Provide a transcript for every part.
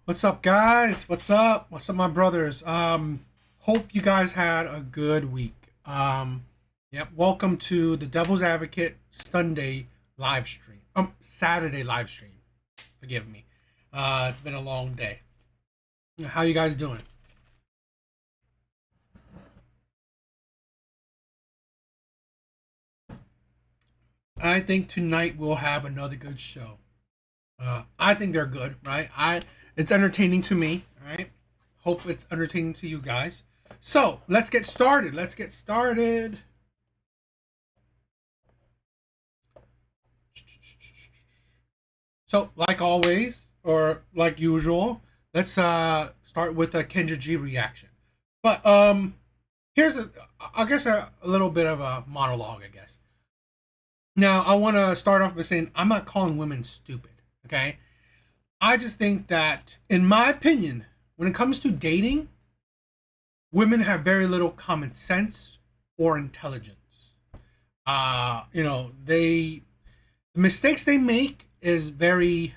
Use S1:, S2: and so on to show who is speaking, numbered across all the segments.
S1: What's up, guys? What's up? What's up, my brothers? Hope you guys had a good week. Yep. Welcome to the Devil's Advocate Sunday live stream. Saturday live stream. Forgive me. It's been a long day. How you guys doing? I think tonight we'll have another good show. I think they're good, right? It's entertaining to me, right? Hope it's entertaining to you guys. So let's get started. Let's get started. So, like always, or like usual, let's start with a Kendra G reaction. But here's I guess a little bit of a monologue, I guess. Now, I want to start off by saying I'm not calling women stupid. Okay, I just think that, in my opinion, when it comes to dating, women have very little common sense or intelligence. The mistakes they make is very,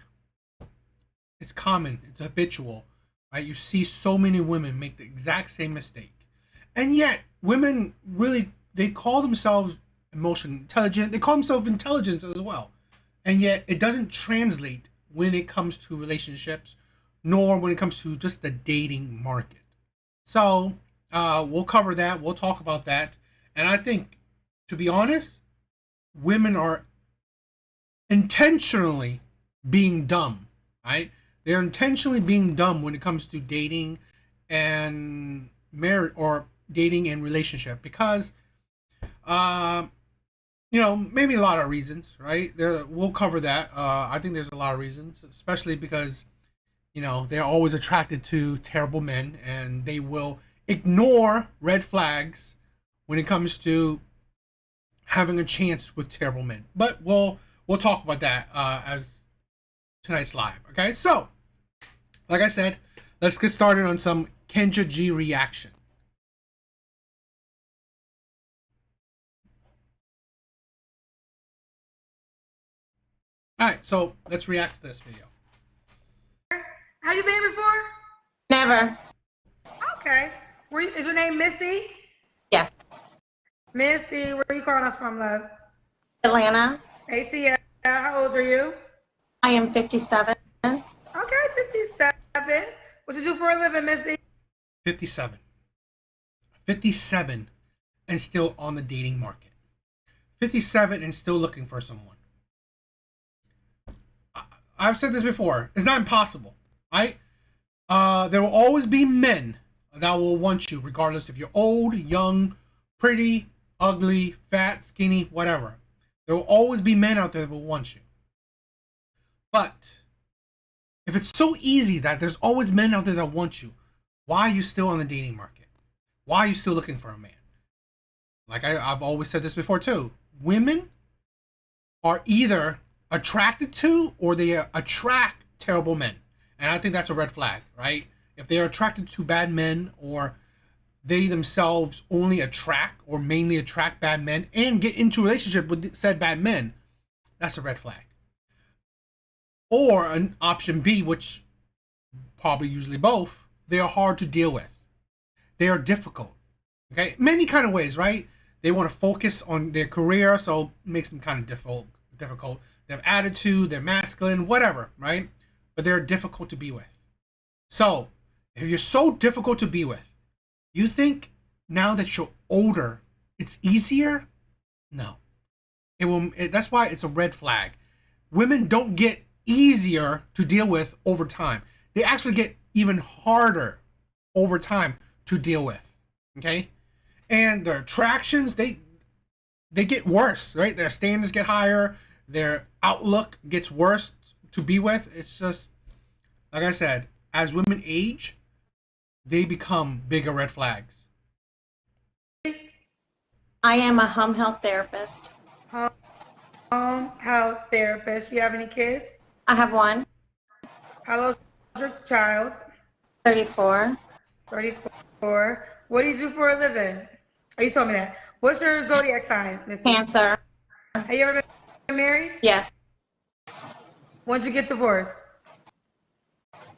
S1: it's common, it's habitual, right? You see so many women make the exact same mistake, and yet women really, they call themselves emotion intelligent. They call themselves intelligence as well, and yet it doesn't translate when it comes to relationships, nor when it comes to just the dating market. So we'll cover that. We'll talk about that, and I think, to be honest, women are intentionally being dumb, right? They're intentionally being dumb when it comes to dating and marriage, or dating and relationship, because uh, maybe a lot of reasons, right? We'll cover that. I think there's a lot of reasons, especially because they're always attracted to terrible men, and they will ignore red flags when it comes to having a chance with terrible men. But we'll talk about that as tonight's live. Okay, so like I said, let's get started on some Kendra G reaction. All right, so let's react to this video.
S2: Have you been here before?
S3: Never.
S2: Okay. Is your name Missy?
S3: Yes.
S2: Missy, where are you calling us from, love?
S3: Atlanta.
S2: ACL. How old are you?
S3: I am 57.
S2: Okay, 57. What you do for a living, Missy?
S1: 57. 57 and still on the dating market. 57 and still looking for someone. I've said this before. It's not impossible, right? There will always be men that will want you, regardless if you're old, young, pretty, ugly, fat, skinny, whatever. There will always be men out there that will want you. But if it's so easy that there's always men out there that want you, why are you still on the dating market? Why are you still looking for a man? Like I've always said this before too. Women are either attracted to, or they attract terrible men. And I think that's a red flag, right? If they are attracted to bad men, or they themselves only attract or mainly attract bad men and get into a relationship with said bad men, that's a red flag. Or an option B, which probably usually both, they are hard to deal with. They are difficult. Okay, many kind of ways, right? They want to focus on their career, so it makes them kind of difficult. They have attitude, they're masculine, whatever, right? But they're difficult to be with. So, if you're so difficult to be with, you think now that you're older, it's easier? No. That's why it's a red flag. Women don't get easier to deal with over time. They actually get even harder over time to deal with. Okay? And their attractions, they get worse, right? Their standards get higher, their outlook gets worse to be with. It's just, like I said, as women age, they become bigger red flags.
S3: I am a home health therapist.
S2: Home health therapist. You have any kids?
S3: I have one.
S2: How old is your child?
S3: 34.
S2: 34. What do you do for a living? Oh, you told me that. What's your zodiac sign, Missy?
S3: Cancer.
S2: Have you ever been married?
S3: Yes.
S2: When did you get divorced?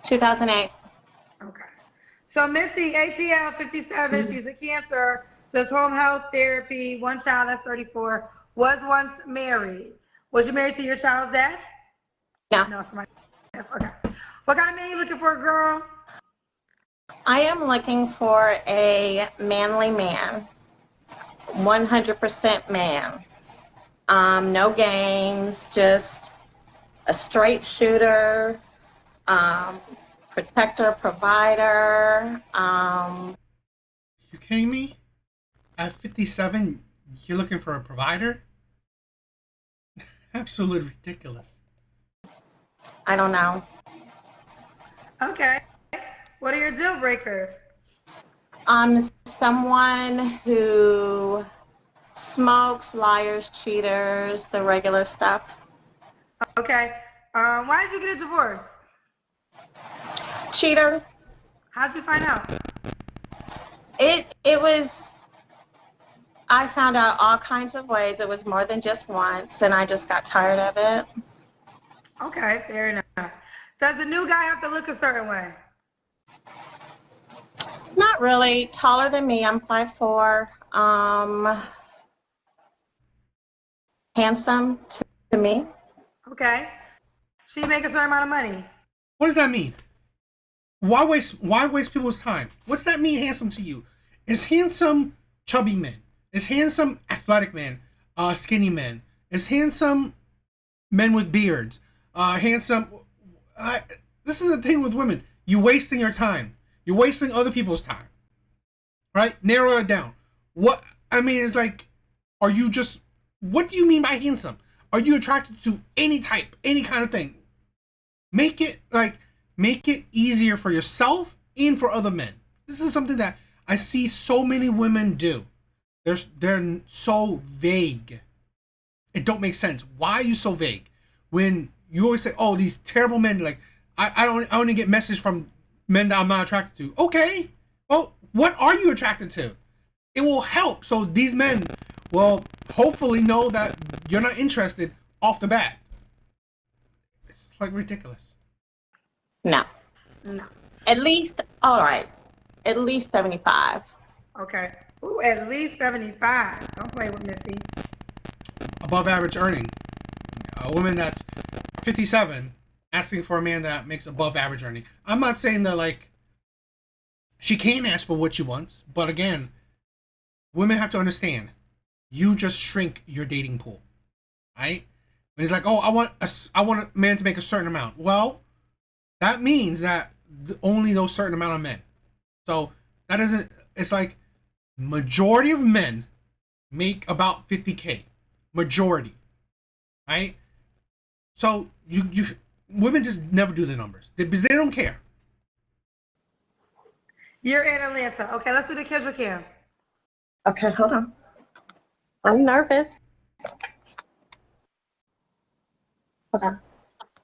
S3: 2008.
S2: Okay. So Missy, ATL 57, she's a Cancer, does home health therapy, one child, that's 34, was once married. Was you married to your child's dad?
S3: No.
S2: No, somebody else. Okay. What kind of man you looking for, girl?
S3: I am looking for a manly man, 100% man. No games, just a straight shooter, protector, provider.
S1: You kidding me? At 57, you're looking for a provider? Absolutely ridiculous.
S3: I don't know.
S2: Okay. What are your deal breakers?
S3: Someone who smokes, liars, cheaters, the regular stuff.
S2: Okay. Why did you get a divorce?
S3: Cheater.
S2: How'd you find out?
S3: It was, I found out all kinds of ways. It was more than just once, and I just got tired of it.
S2: Okay, fair enough. Does the new guy have to look a certain way?
S3: Not really. Taller than me. I'm 5'4". Handsome to me.
S2: Okay. She make a certain amount of money.
S1: What does that mean? Why waste people's time? What's that mean, handsome to you? Is handsome chubby men? Is handsome athletic men? Skinny men? Is handsome men with beards? Handsome. This is the thing with women. You're wasting your time. You're wasting other people's time. Right? Narrow it down. What I mean is like, are you just? What do you mean by handsome? Are you attracted to any type, any kind of thing? Make it easier for yourself and for other men. This is something that I see so many women do. They're so vague. It don't make sense. Why are you so vague? When you always say, "Oh, these terrible men," like I only get messages from men that I'm not attracted to. Okay, well, what are you attracted to? It will help. So these men will hopefully know that you're not interested off the bat. It's like ridiculous.
S3: No.
S2: No.
S3: At least, all right. At least 75.
S2: Okay. Ooh, at least 75. Don't play with Missy.
S1: Above average earning. A woman that's 57 asking for a man that makes above average earning. I'm not saying that like she can't ask for what she wants, but again, women have to understand. You just shrink your dating pool, right? When it's like, oh, I want a man to make a certain amount. Well, that means that only those certain amount of men. So that isn't. It's like majority of men make about 50K. Majority, right? So you women just never do the numbers because they don't care.
S2: You're in Atlanta. Okay, let's do the Kendra Cam.
S3: Okay, hold on. I'm nervous. Hold on.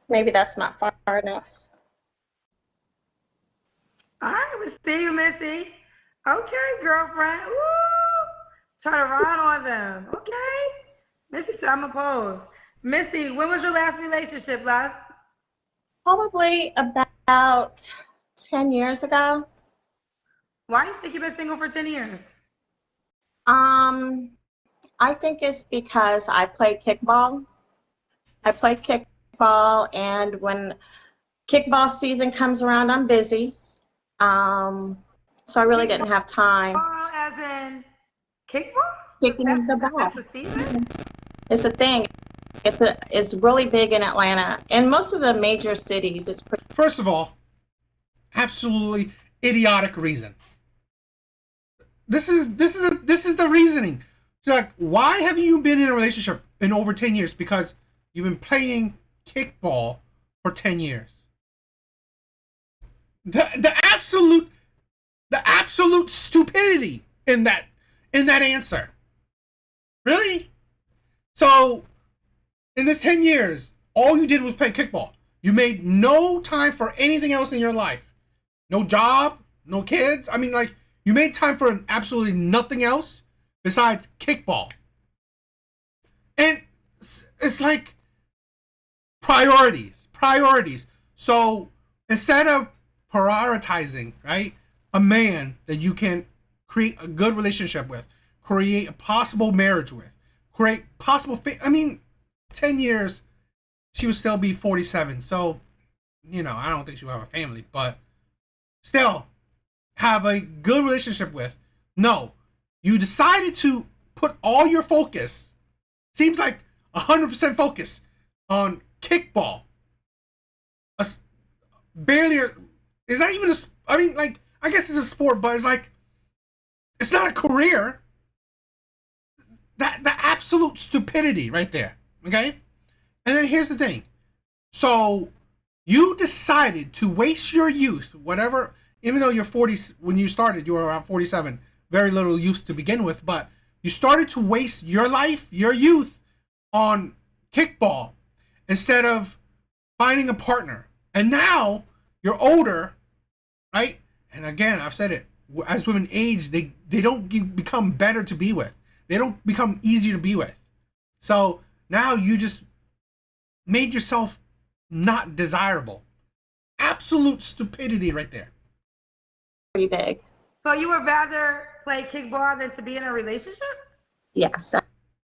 S3: Maybe that's not far enough.
S2: All right, we see you, Missy. Okay, girlfriend. Ooh, try to ride on them. Okay. Missy said I'm opposed. Missy, when was your last relationship, love?
S3: Probably about 10 years ago.
S2: Why do you think you've been single for 10 years?
S3: I think it's because I play kickball. I play kickball, and when kickball season comes around, I'm busy. So I really didn't have time.
S2: Kickball as in kickball?
S3: Kicking the ball.
S2: That's the season?
S3: It's a thing. It's really big in Atlanta. In most of the major cities, it's pretty.
S1: First of all, absolutely idiotic reason. This is the reasoning. So like, why have you been in a relationship in over 10 years? Because you've been playing kickball for 10 years. The absolute stupidity in that answer. Really? So in this 10 years, all you did was play kickball. You made no time for anything else in your life. No job, no kids. I mean, like, you made time for absolutely nothing else besides kickball. And it's like priorities. So instead of prioritizing, right, a man that you can create a good relationship with, create a possible marriage with, create possible, I mean, 10 years, she would still be 47. So, you know, I don't think she would have a family, but still have a good relationship with. No, you decided to put all your focus, seems like 100% focus on kickball. Barely, is that even a, I mean, like, I guess it's a sport, but it's like, it's not a career. That the absolute stupidity right there. Okay? And then here's the thing. So you decided to waste your youth, whatever, even though you're 40, when you started, you were around 47, very little youth to begin with, but you started to waste your life, your youth, on kickball instead of finding a partner. And now you're older, right? And again, I've said it, as women age, they don't become better to be with. They don't become easier to be with. So now you just made yourself not desirable. Absolute stupidity right there.
S3: Pretty big.
S2: So you would rather play kickball than to be in a relationship?
S3: Yes.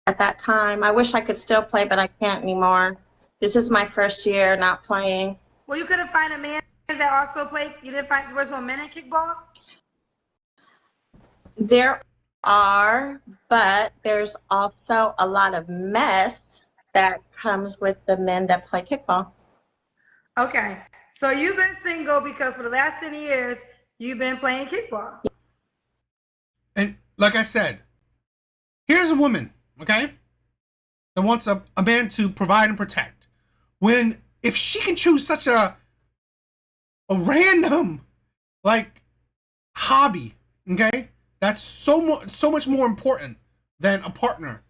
S3: At that time, I wish I could still play, but I can't anymore. This is my first year not playing.
S2: Well, you couldn't find a man that also played. You didn't find, there was no men in kickball?
S3: There are, but there's also a lot of mess that comes with the men that play kickball.
S2: Okay. So you've been single because for the last 10 years, you've been playing kickball.
S1: And like I said, here's a woman, okay, that wants a man to provide and protect. When, if she can choose such a random, like, hobby, okay, that's so much more important than a partner.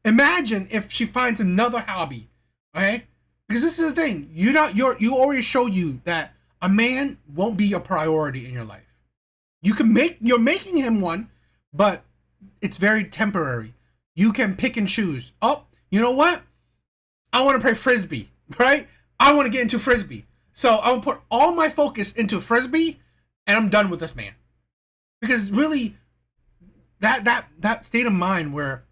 S1: Imagine if she finds another hobby, okay? Because this is the thing, you already showed you that a man won't be a priority in your life. You're making him one, but it's very temporary. You can pick and choose. Oh, you know what? I want to play frisbee, right? I want to get into frisbee. So I'm gonna put all my focus into frisbee, and I'm done with this man. Because really, that state of mind where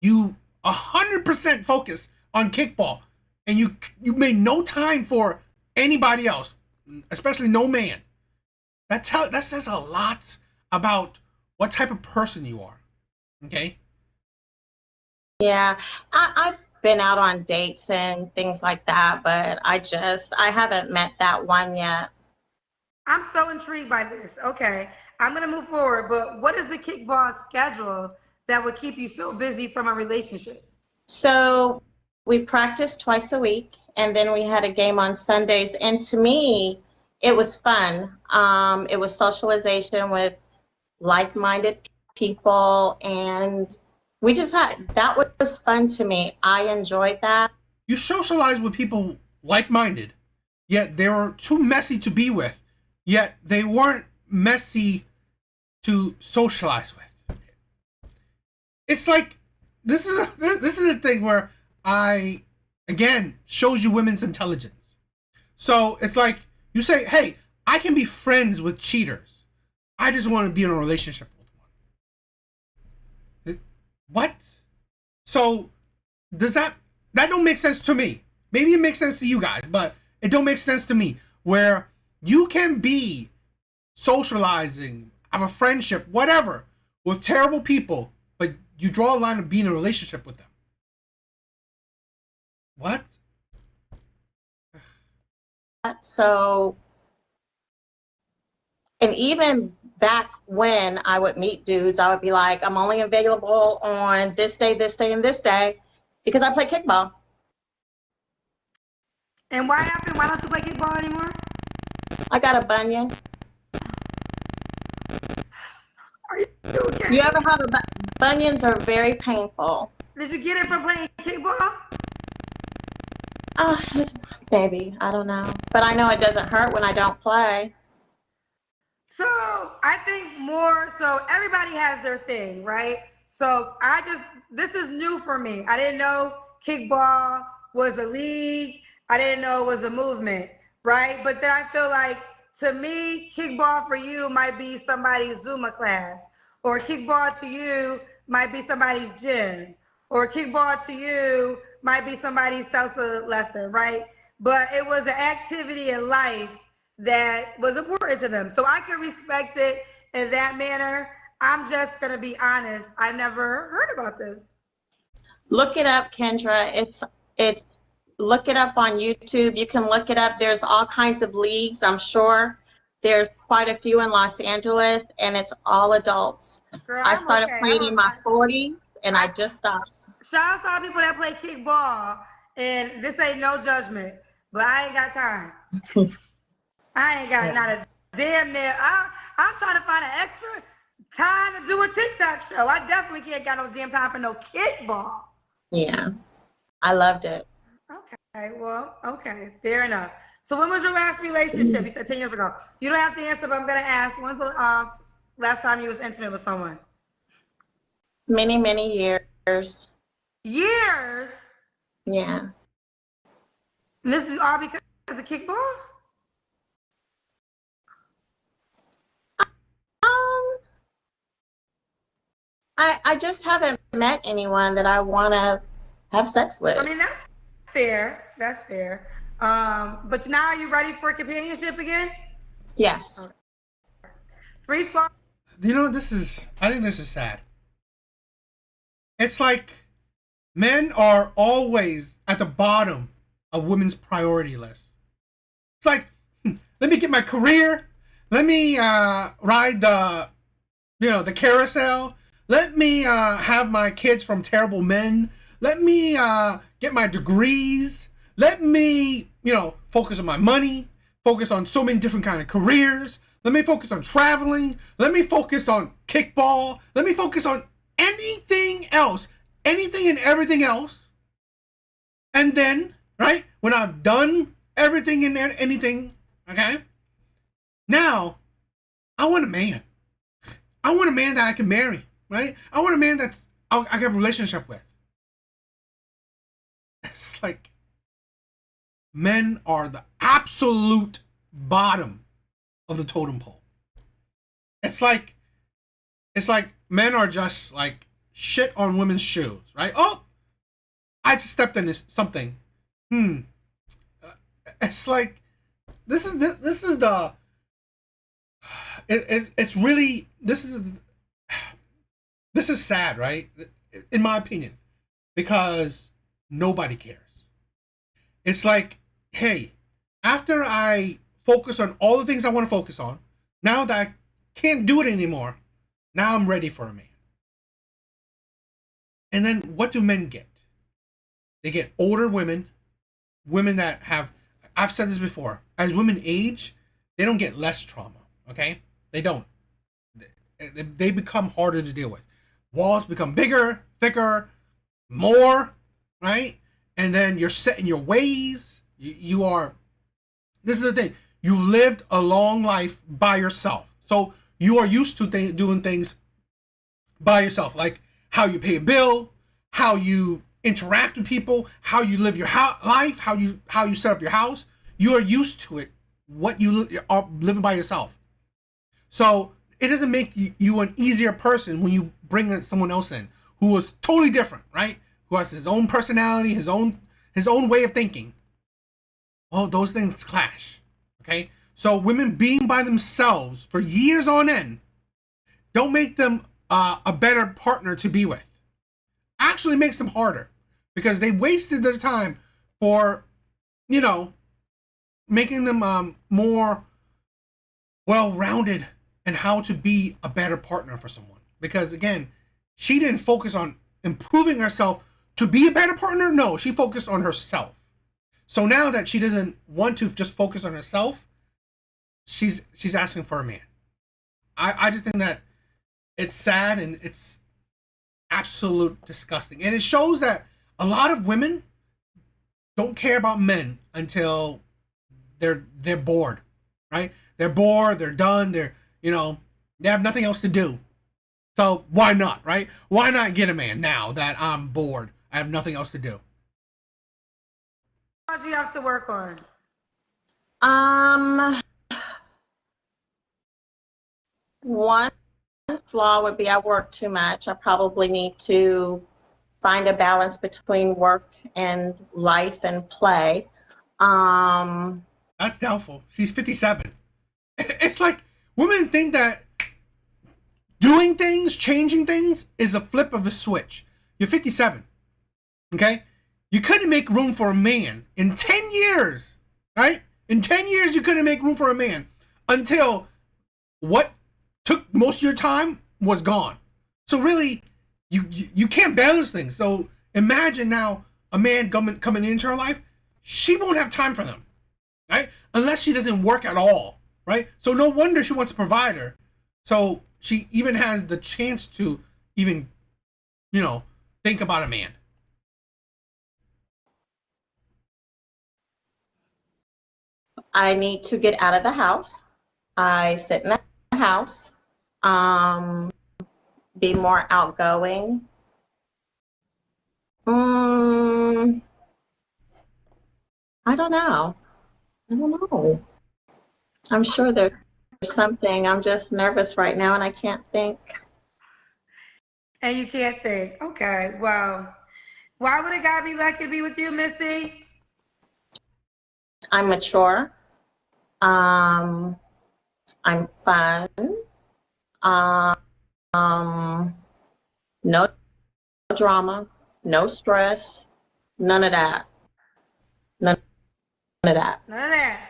S1: you 100% focus on kickball, and you made no time for anybody else, especially no man. That says a lot about what type of person you are. Okay?
S3: Yeah, I've been out on dates and things like that, but I haven't met that one yet.
S2: I'm so intrigued by this. Okay. I'm going to move forward, but what is the kickball schedule that would keep you so busy from a relationship?
S3: So we practiced twice a week, and then we had a game on Sundays. And to me, it was fun. It was socialization with like-minded people, and that was fun to me. I enjoyed that.
S1: You socialize with people like-minded, yet they were too messy to be with, yet they weren't messy to socialize with. It's like, this is a thing where again, shows you women's intelligence. So it's like, you say, hey, I can be friends with cheaters. I just want to be in a relationship with one. What? So does that don't make sense to me? Maybe it makes sense to you guys, but it don't make sense to me, where you can be socializing, have a friendship, whatever, with terrible people, but you draw a line of being in a relationship with them. What?
S3: So, and even back when I would meet dudes, I would be like, I'm only available on this day, and this day, because I play kickball.
S2: And why happened? Why don't you play kickball anymore?
S3: I got a bunion.
S2: Are you okay?
S3: You ever have bunions are very painful.
S2: Did you get it from playing kickball?
S3: Maybe, I don't know. But I know it doesn't hurt when I don't play.
S2: So I think more, so everybody has their thing, right? So this is new for me. I didn't know kickball was a league. I didn't know it was a movement. right? But then I feel like, to me, kickball for you might be somebody's Zumba class, or kickball to you might be somebody's gym, or kickball to you might be somebody's salsa lesson, right? But it was an activity in life that was important to them. So I can respect it in that manner. I'm just gonna be honest. I never heard about this.
S3: Look it up, Kendra. It's look it up on YouTube. You can look it up. There's all kinds of leagues, I'm sure. There's quite a few in Los Angeles, and it's all adults.
S2: Girl,
S3: I
S2: I'm
S3: started
S2: okay.
S3: playing in my 40s, and I just stopped.
S2: Shout out to all people that play kickball, and this ain't no judgment, but I ain't got time. I ain't got not a damn near. I'm trying to find an extra time to do a TikTok show. I definitely can't got no damn time for no kickball.
S3: Yeah, I loved it.
S2: Okay, well, okay, fair enough. So when was your last relationship? You said 10 years ago. You don't have to answer, but I'm gonna ask. When's the last time you was intimate with someone?
S3: Many, many years.
S2: Years?
S3: Yeah.
S2: And this is all because of kickball?
S3: I just haven't met anyone that I want to have sex with.
S2: I mean, that's fair. That's fair. But now are you ready for companionship again?
S3: Yes.
S2: Okay. 3 flaws.
S1: You know, I think this is sad. It's like men are always at the bottom of women's priority list. It's like, let me get my career. Let me ride the carousel. Let me have my kids from terrible men. Let me get my degrees. Let me, focus on my money. Focus on so many different kind of careers. Let me focus on traveling. Let me focus on kickball. Let me focus on anything else. Anything and everything else. And then, right, when I've done everything and anything, okay, now I want a man. I want a man that I can marry, right? I want a man I can have a relationship with. It's like men are the absolute bottom of the totem pole. It's like men are just like shit on women's shoes, right? Oh, I just stepped in something. It's like this is the it's really this is sad, right? In my opinion, because nobody cares. It's like, hey, after I focus on all the things I want to focus on, now that I can't do it anymore, now I'm ready for a man. And then what do men get? They get older women that have, I've said this before, as women age, they don't get less trauma, okay? They don't. They become harder to deal with. Walls become bigger, thicker, more, right? And then you're set in your ways. You are, this is the thing, you lived a long life by yourself. So you are used to doing things by yourself, like how you pay a bill, how you interact with people, how you live your life, how you set up your house. You are used to it, what you are living by yourself. So it doesn't make you an easier person when you bring someone else in who is totally different, right? Who has his own personality, his own way of thinking. Well, those things clash, okay? So women being by themselves for years on end don't make them a better partner to be with. Actually makes them harder because they wasted their time for, making them more well-rounded and how to be a better partner for someone. Because again, she didn't focus on improving herself to be a better partner. No, she focused on herself. So now that she doesn't want to just focus on herself, she's asking for a man. I just think that it's sad and it's absolute disgusting. And it shows that a lot of women don't care about men until they're bored, right? They're bored, they're done, they have nothing else to do. So why not, right? Why not get a man now that I'm bored? I have nothing else to do.
S2: What do you have to work on?
S3: Um, One flaw would be I work too much. I probably need to find a balance between work and life and play. Um,
S1: That's doubtful. She's 57. It's like women think that doing things, changing things, is a flip of a switch. You're 57. Okay? You couldn't make room for a man in 10 years. Right? In 10 years, you couldn't make room for a man until what took most of your time was gone. So really, you can't balance things. So imagine now a man coming into her life. She won't have time for them. Right? Unless she doesn't work at all. Right? So no wonder she wants a provider. So she even has the chance to even, think about a man.
S3: I need to get out of the house. I sit in the house, be more outgoing. I don't know. I don't know. I'm sure there's something. I'm just nervous right now and I can't think.
S2: And you can't think. Okay, well, why would a guy be lucky to be with you, Missy?
S3: I'm mature. I'm fun. No drama, no stress, none of that. None of that.
S2: None of that.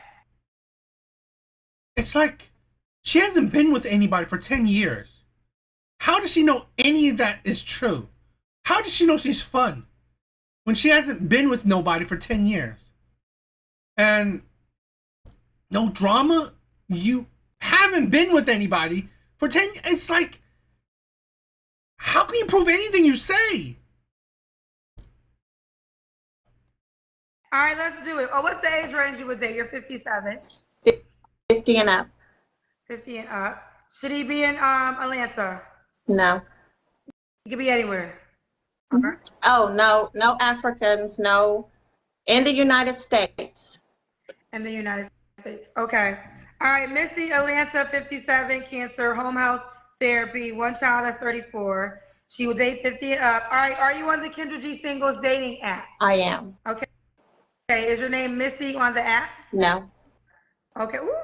S1: It's like she hasn't been with anybody for 10 years. How does she know any of that is true? How does she know she's fun when she hasn't been with nobody for 10 years? And no drama? You haven't been with anybody for 10 years. It's like, how can you prove anything you say?
S2: All right, let's do it. Oh, what's the age range you would date? You're 57.
S3: 50 and up.
S2: 50 and up. Should he be in Atlanta?
S3: No.
S2: He could be anywhere.
S3: Oh, no Africans, no. In the United States.
S2: In the United States. Okay. All right, Missy, Atlanta, 57, cancer, home health therapy, one child that's 34. She will date 50 and up. All right, are you on the Kendra G Singles dating app?
S3: I am.
S2: Okay. Okay, is your name Missy on the app?
S3: No.
S2: Okay. Ooh,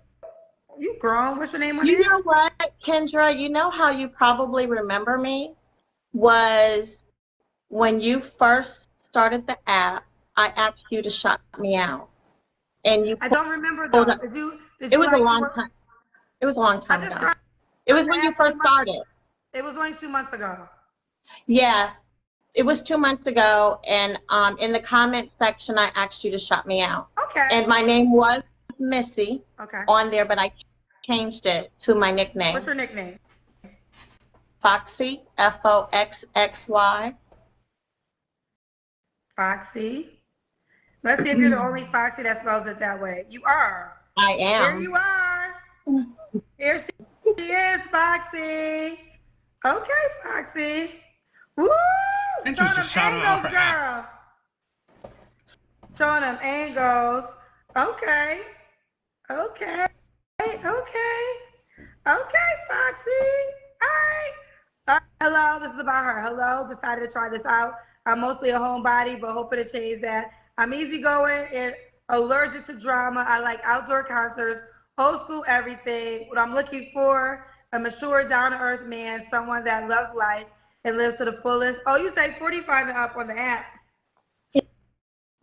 S2: you grown. What's your name on
S3: You
S2: there?
S3: know what, Kendra? You know how you probably remember me was when you first started the app, I asked you to shout me out. And you
S2: I don't remember though.
S3: It was a long time. It was a long time ago. It was when you first started.
S2: It was only 2 months ago.
S3: Yeah, it was 2 months ago, and in the comment section, I asked you to shout me out.
S2: Okay.
S3: And my name was Missy
S2: Okay.
S3: on there, but I changed it to my nickname.
S2: What's your nickname?
S3: Foxy, Foxxy.
S2: Foxy. Let's see if you're the only Foxy that spells it that way. You are.
S3: I am.
S2: Here you are. Here she is, Foxy. Okay, Foxy. Woo! Showing them angles, girl. Showing them angles. Okay. Okay. Okay. Okay, Foxy. All right. Hello, this is about her. Hello, decided to try this out. I'm mostly a homebody, but hoping to change that. I'm easygoing and allergic to drama. I like outdoor concerts, old school everything. What I'm looking for, a mature, down-to-earth man, someone that loves life and lives to the fullest. Oh, you say 45 and up on the app.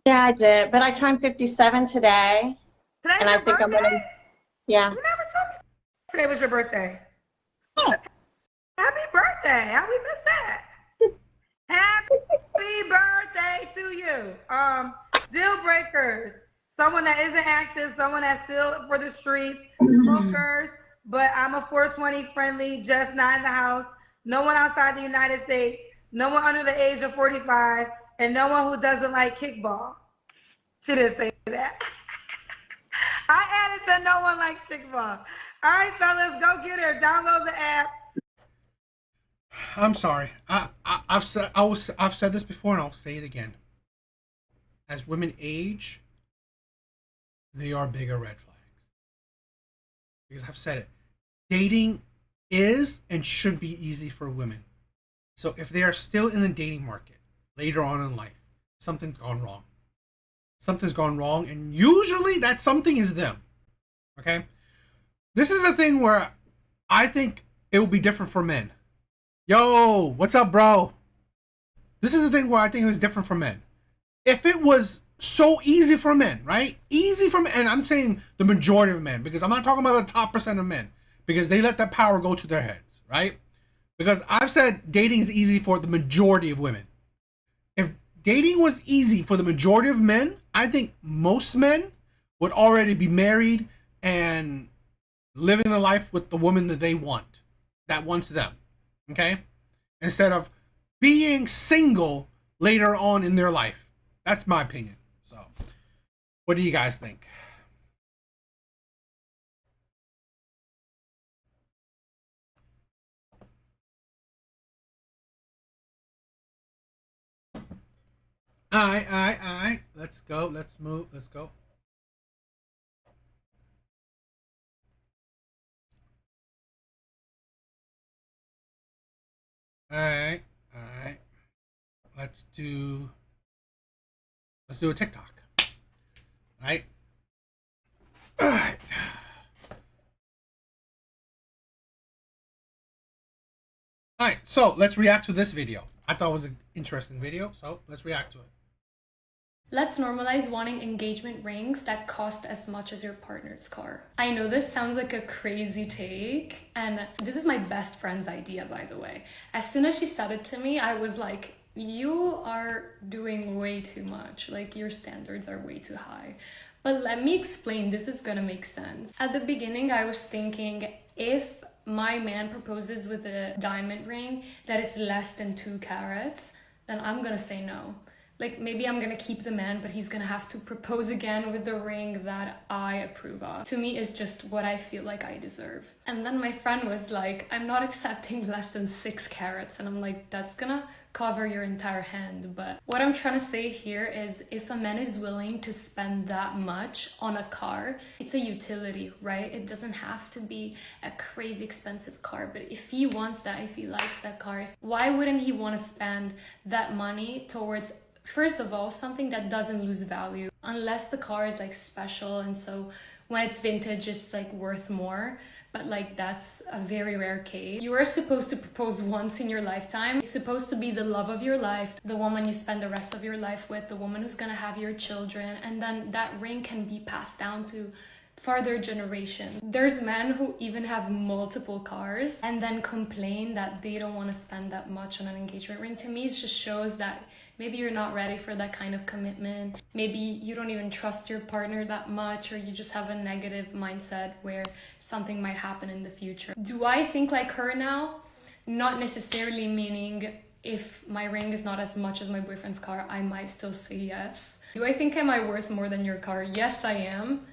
S3: Yeah, I did, but I turned 57 today.
S2: Today's
S3: and
S2: your
S3: I think
S2: birthday?
S3: I'm gonna. Yeah.
S2: You never told me today was your birthday.
S3: What?
S2: Happy birthday. How we miss that? Happy birthday to you. Deal breakers. Someone that isn't active, someone that's still for the streets, smokers, but I'm a 420 friendly, just not in the house. No one outside the United States, no one under the age of 45, and no one who doesn't like kickball. She didn't say that. I added that no one likes kickball. All right, fellas, go get her. Download the app.
S1: I'm sorry. I've said this before, and I'll say it again. As women age, they are bigger red flags. because I've said it. Dating is and should be easy for women. So if they are still in the dating market later on in life, something's gone wrong. Something's gone wrong, and usually that something is them. Okay? This is a thing where I think it will be different for men. Yo, what's up, bro? This is the thing where I think it was different for men. If it was so easy for men, right? Easy for men, and I'm saying the majority of men, because I'm not talking about the top percent of men, because they let that power go to their heads, right? Because I've said dating is easy for the majority of women. If dating was easy for the majority of men, I think most men would already be married and living a life with the woman that they want, that wants them, okay? Instead of being single later on in their life. That's my opinion. So, what do you guys think? Alright. Let's go. Let's move. Let's go. Alright. Let's do a TikTok. Alright. Alright. Alright, so let's react to this video. I thought it was an interesting video, so let's react to it.
S4: Let's normalize wanting engagement rings that cost as much as your partner's car. I know this sounds like a crazy take, and this is my best friend's idea, by the way. As soon as she said it to me, I was like, you are doing way too much. Like, your standards are way too high. But let me explain, this is gonna make sense. At the beginning, I was thinking, if my man proposes with a diamond ring that is less than 2 carats, then I'm gonna say no. Like, maybe I'm gonna keep the man, but he's gonna have to propose again with the ring that I approve of. To me, it's just what I feel like I deserve. And then my friend was like, I'm not accepting less than 6 carats. And I'm like, that's gonna cover your entire hand. But what I'm trying to say here is, if a man is willing to spend that much on a car, it's a utility, right? It doesn't have to be a crazy expensive car. But if he wants that, if he likes that car, why wouldn't he want to spend that money towards, first of all, something that doesn't lose value, unless the car is like special, and so when it's vintage it's like worth more, but like that's a very rare case. You are supposed to propose once in your lifetime. It's supposed to be the love of your life, the woman you spend the rest of your life with, the woman who's gonna have your children, and then that ring can be passed down to farther generations. There's men who even have multiple cars and then complain that they don't want to spend that much on an engagement ring. To me, it just shows that maybe you're not ready for that kind of commitment. Maybe you don't even trust your partner that much, or you just have a negative mindset where something might happen in the future. Do I think like her now? Not necessarily, meaning if my ring is not as much as my boyfriend's car, I might still say yes. Do I think am I worth more than your car? Yes, I am.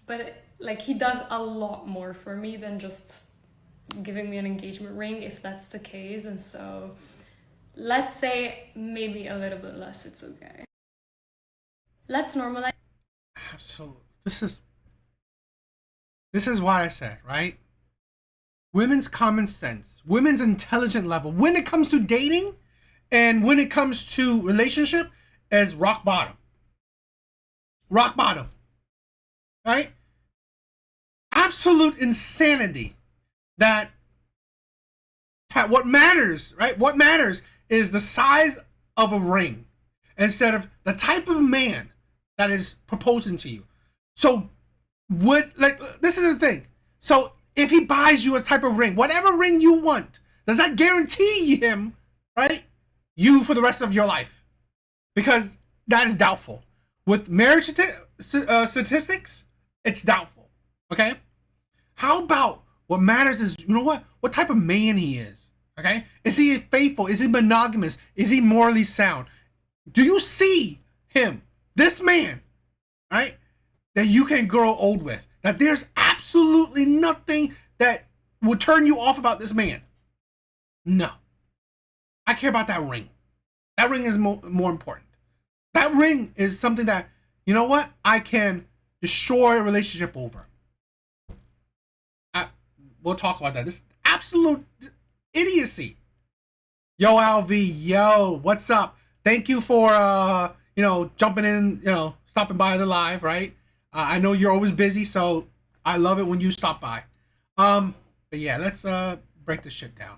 S4: But like, he does a lot more for me than just giving me an engagement ring, if that's the case. And so let's say maybe a little bit less, it's okay. Let's normalize.
S1: Absolutely. This is why I said, right? Women's common sense, women's intelligent level when it comes to dating and when it comes to relationship is rock bottom. Rock bottom. Right? Absolute insanity that what matters, right? What matters is the size of a ring instead of the type of man that is proposing to you. So this is the thing. So if he buys you a type of ring, whatever ring you want, does that guarantee him, right, you for the rest of your life? Because that is doubtful. With marriage statistics, it's doubtful. Okay? How about what matters is, you know what type of man he is? Okay? Is he faithful? Is he monogamous? Is he morally sound? Do you see him, this man, right, that you can grow old with? That there's absolutely nothing that will turn you off about this man? No. I care about that ring. That ring is more important. That ring is something that, you know what, I can destroy a relationship over. we'll talk about that. This is absolute idiocy. Yo, LV, yo, what's up? Thank you for jumping in, stopping by the live, right? I know you're always busy, so I love it when you stop by. But yeah, let's break this shit down.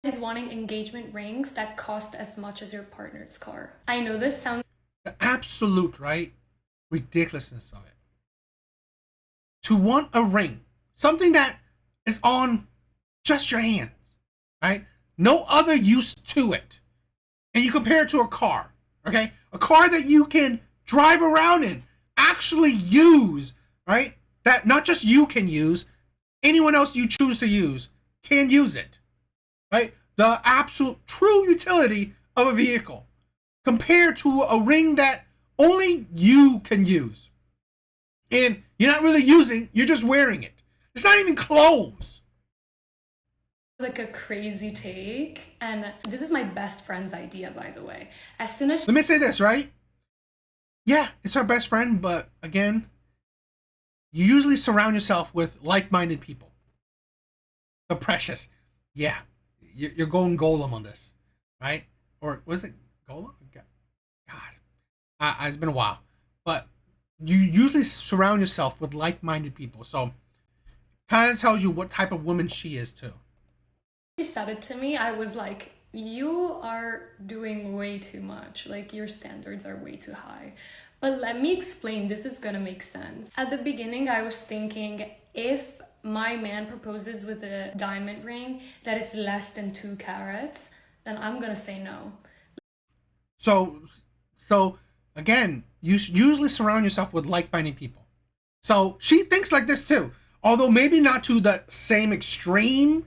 S4: Is wanting engagement rings that cost as much as your partner's car. I know this sounds
S1: The absolute, right, ridiculousness of it. To want a ring, something that is on just your hands, right? No other use to it. And you compare it to a car, okay? A car that you can drive around in, actually use, right? That not just you can use, anyone else you choose to use can use it, right? The absolute true utility of a vehicle compared to a ring that only you can use. And you're not really using, you're just wearing it. It's not even clothes.
S4: like a crazy take, and this is my best friend's idea, by the way. As soon as
S1: Let me say this, right? Yeah, it's our best friend, but again, you usually surround yourself with like-minded people. The precious. Yeah, you're going Golem on this, right? Or was it Golem? God, it's been a while. But you usually surround yourself with like-minded people. So kind of tells you what type of woman she is, too.
S4: she said it to me, I was like, you are doing way too much. Like, your standards are way too high. But let me explain, this is gonna make sense. At the beginning, I was thinking, if my man proposes with a diamond ring that is less than 2 carats, then I'm gonna say no.
S1: So again, you usually surround yourself with like-minded people. So she thinks like this too, although maybe not to the same extreme,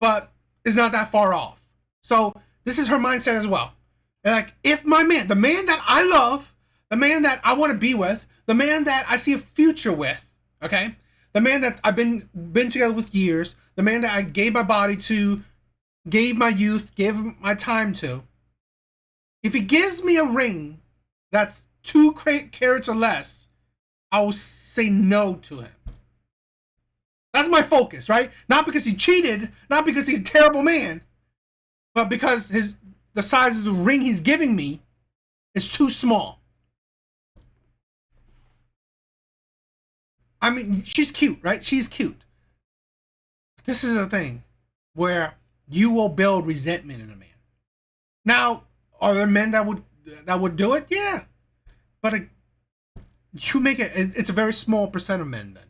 S1: but is not that far off. So this is her mindset as well. Like, if my man, the man that I love, the man that I want to be with, the man that I see a future with, okay, the man that I've been together with years, the man that I gave my body to, gave my youth, gave my time to, if he gives me a ring that's 2 carats or less, I will say no to him. That's my focus, right? Not because he cheated, not because he's a terrible man, but because the size of the ring he's giving me is too small. I mean, she's cute, right? She's cute. This is a thing where you will build resentment in a man. Now, are there men that would do it? Yeah, but you make it's a very small percent of men then,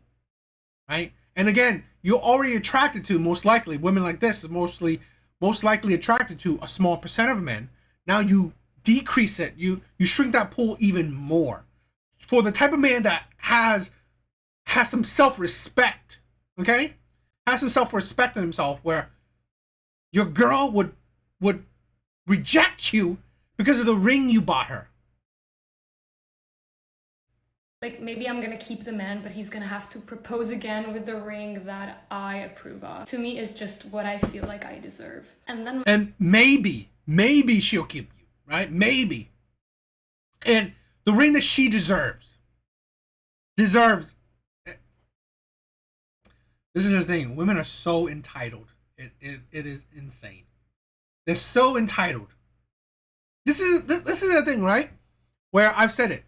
S1: right? And again, you're already attracted to, most likely, women like this is most likely attracted to a small percent of men. Now you decrease it, you shrink that pool even more for the type of man that has some self-respect, okay? Has some self-respect in himself, where your girl would reject you because of the ring you bought her.
S4: Like, maybe I'm gonna keep the man, but he's gonna have to propose again with the ring that I approve of. To me, is just what I feel like I deserve. And maybe she'll keep you, right? Maybe. And the ring that she deserves. This is the thing. Women are so entitled. It is insane. They're so entitled. This is the thing, right? Where I've said it.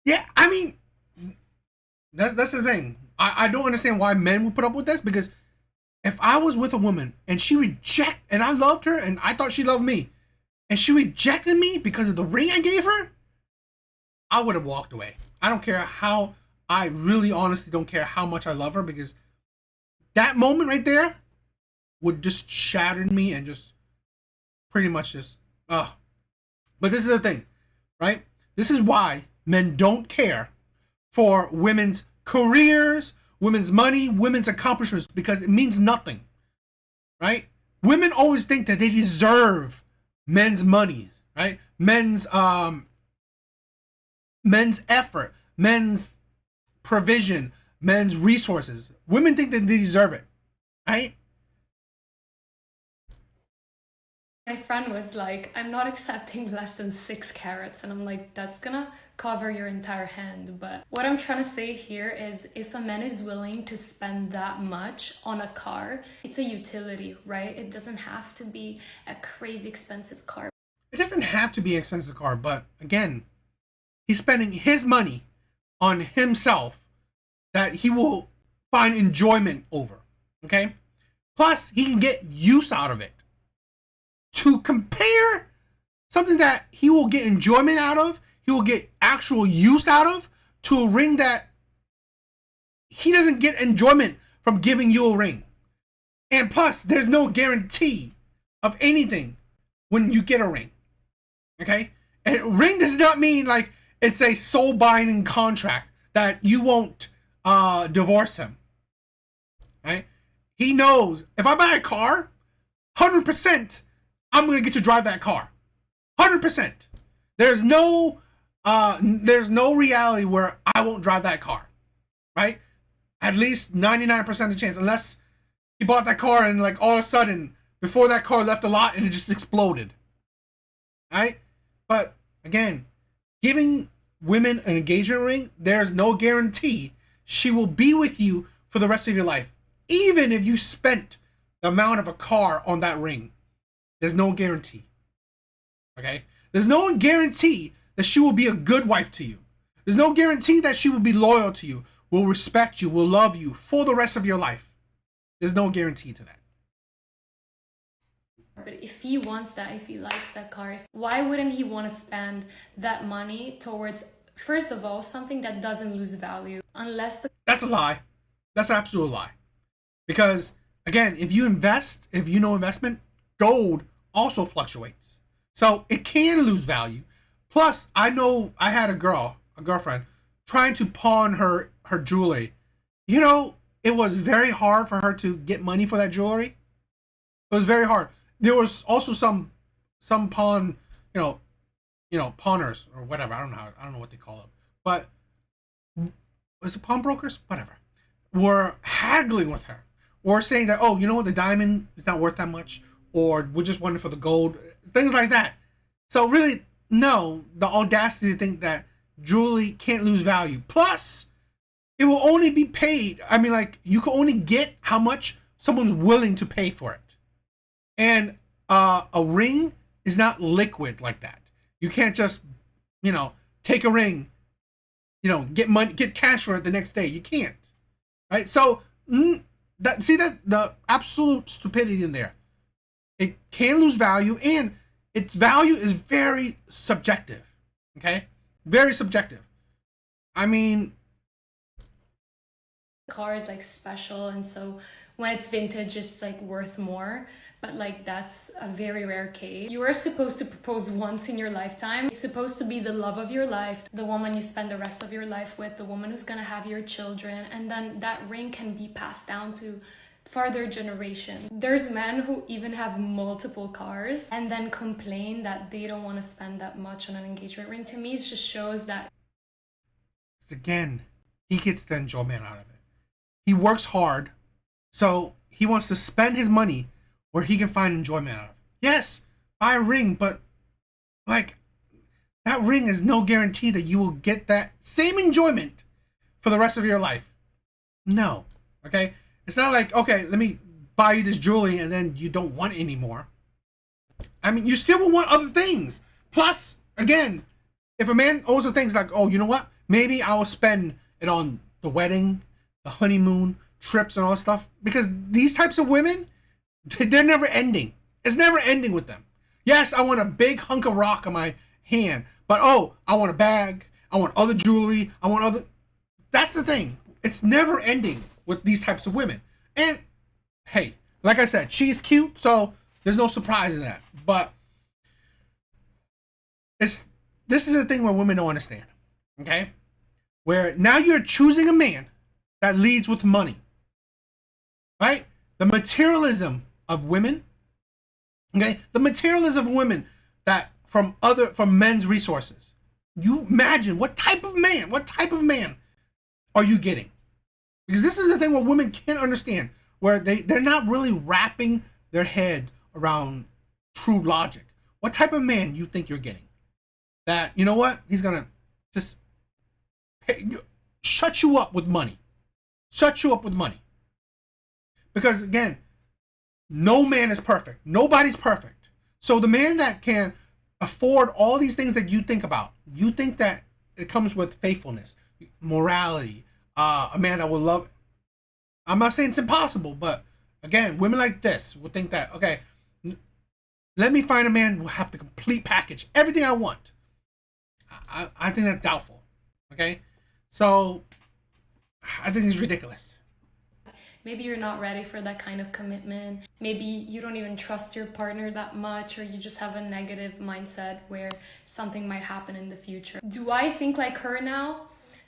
S4: Yeah, I mean, that's the thing. I don't understand why men would put up with this, because if I was with a woman and and I loved her and I thought she loved me, and she rejected me because of the ring I gave her, I would have walked away. I don't care how, I really honestly don't care how much I love her, because that moment right there would just shatter me and just pretty much just, But this is the thing, right? This is why men don't care for women's careers, women's money, women's accomplishments, because it means nothing, right? Women always think that they deserve men's money, right? Men's effort, men's provision, men's resources. Women think that they deserve it, right? My friend was like, I'm not accepting less than 6 carats. And I'm like, that's gonna cover your entire hand. But what I'm trying to say here is if a man is willing to spend that much on a car, it's a utility, right? It doesn't have to be a crazy expensive car.
S1: It doesn't have to be an expensive car, but again, he's spending his money on himself that he will find enjoyment over. Okay? Plus, he can get use out of it. To compare something that he will get enjoyment out of, he will get actual use out of, to a ring that he doesn't get enjoyment from giving you a ring. And plus, there's no guarantee of anything when you get a ring. Okay? And ring does not mean like it's a soul binding contract that you won't divorce him. Right? He knows if I buy a car, 100% I'm gonna get to drive that car. 100%. There's no reality where I won't drive that car. Right? At least 99% of the chance, unless he bought that car and like all of a sudden before that car left the lot and it just exploded. Right? But again, giving women an engagement ring, there's no guarantee she will be with you for the rest of your life. Even if you spent the amount of a car on that ring, there's no guarantee. Okay? There's no guarantee that she will be a good wife to you. There's no guarantee that she will be loyal to you, will respect you, will love you for the rest of your life. There's no guarantee to that.
S4: But if he wants that, if he likes that car, why wouldn't he want to spend that money towards, first of all, something that doesn't lose value? Unless
S1: That's a lie. That's an absolute lie. Because, again, if you invest, if you know investment, gold also fluctuates. So it can lose value. Plus, I know I had a girlfriend, trying to pawn her jewelry. You know, it was very hard for her to get money for that jewelry. It was very hard. There was also some pawn, pawners or whatever. I don't know what they call them. But was it pawnbrokers? Whatever. Were haggling with her, or saying that, oh, you know what, the diamond is not worth that much, or we just want it for the gold, things like that. So really, no, the audacity to think that jewelry can't lose value. Plus, it will only be paid. I mean, like, you can only get how much someone's willing to pay for it. And a ring is not liquid like that. You can't just, take a ring, get money, get cash for it the next day. You can't, right? So that the absolute stupidity in there. It can lose value, and its value is very subjective. Okay, very subjective. I mean,
S4: car is like special, and so when it's vintage it's like worth more, but like that's a very rare case. You are supposed to propose once in your lifetime. It's supposed to be the love of your life, the woman you spend the rest of your life with, the woman who's gonna have your children, and then that ring can be passed down to further generations. There's men who even have multiple cars and then complain that they don't want to spend that much on an engagement ring. To me, it just shows that,
S1: again, he gets the enjoyment out of it. He works hard, so he wants to spend his money where he can find enjoyment out of it. Yes, buy a ring, but like, that ring is no guarantee that you will get that same enjoyment for the rest of your life. No. Okay? It's not like, okay, let me buy you this jewelry and then you don't want it anymore. I mean, you still will want other things. Plus, again, if a man also thinks like, oh, you know what? Maybe I will spend it on the wedding, the honeymoon, trips, and all that stuff. Because these types of women, they're never ending. It's never ending with them. Yes, I want a big hunk of rock on my hand, but oh, I want a bag. I want other jewelry. I want other. That's the thing. It's never ending with these types of women. And hey, like I said, she's cute, so there's no surprise in that. But this is the thing where women don't understand. Okay? Where now you're choosing a man that leads with money. Right? The materialism of women. Okay? The materialism of women that from men's resources. You imagine what type of man are you getting? Because this is the thing where women can't understand, where they're not really wrapping their head around true logic. What type of man you think you're getting? That, you know what? He's gonna just shut you up with money. Shut you up with money. Because again, no man is perfect. Nobody's perfect. So the man that can afford all these things that you think about, you think that it comes with faithfulness, morality, a man that will love. I'm not saying it's impossible, but again, women like this will think that, okay, let me find a man who will have the complete package, everything I want. I think that's doubtful. Okay, so I think it's ridiculous.
S4: Maybe you're not ready for that kind of commitment. Maybe you don't even trust your partner that much, or you just have a negative mindset where something might happen in the future. Do I think like her now?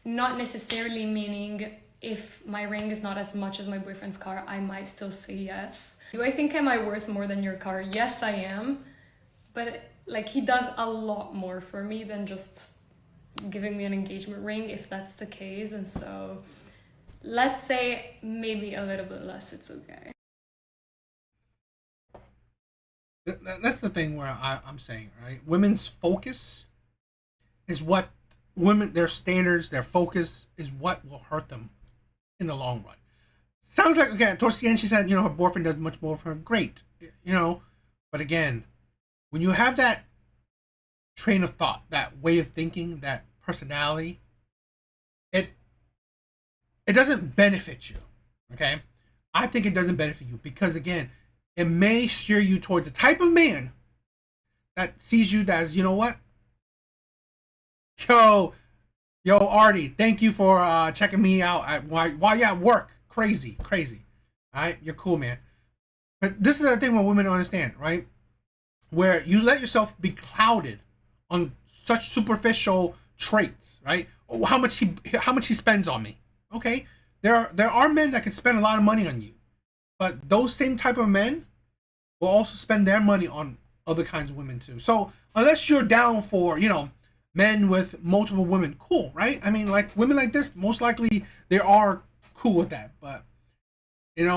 S4: Not necessarily, meaning if my ring is not as much as my boyfriend's car, I might still say yes. Do I think am I worth more than your car? Yes, I am. But like, he does a lot more for me than just giving me an engagement ring, if that's the case. And so let's say maybe a little bit less, it's okay.
S1: That's the thing where I'm saying, right? Women's focus is what their standards, their focus is what will hurt them in the long run. Sounds like, okay, towards the end she said, her boyfriend does much more for her. Great. But again, when you have that train of thought, that way of thinking, that personality, it doesn't benefit you. Okay? I think it doesn't benefit you because again, it may steer you towards a type of man that sees you as, you know what? Yo, Artie, thank you for checking me out while you're at work. Crazy. All right? You're cool, man. But this is the thing where women don't understand, right? Where you let yourself be clouded on such superficial traits, right? Oh, how much he spends on me. Okay? There are men that can spend a lot of money on you. But those same type of men will also spend their money on other kinds of women too. So unless you're down for, men with multiple women, cool, right? I mean, like women like this, most likely they are cool with that. But there's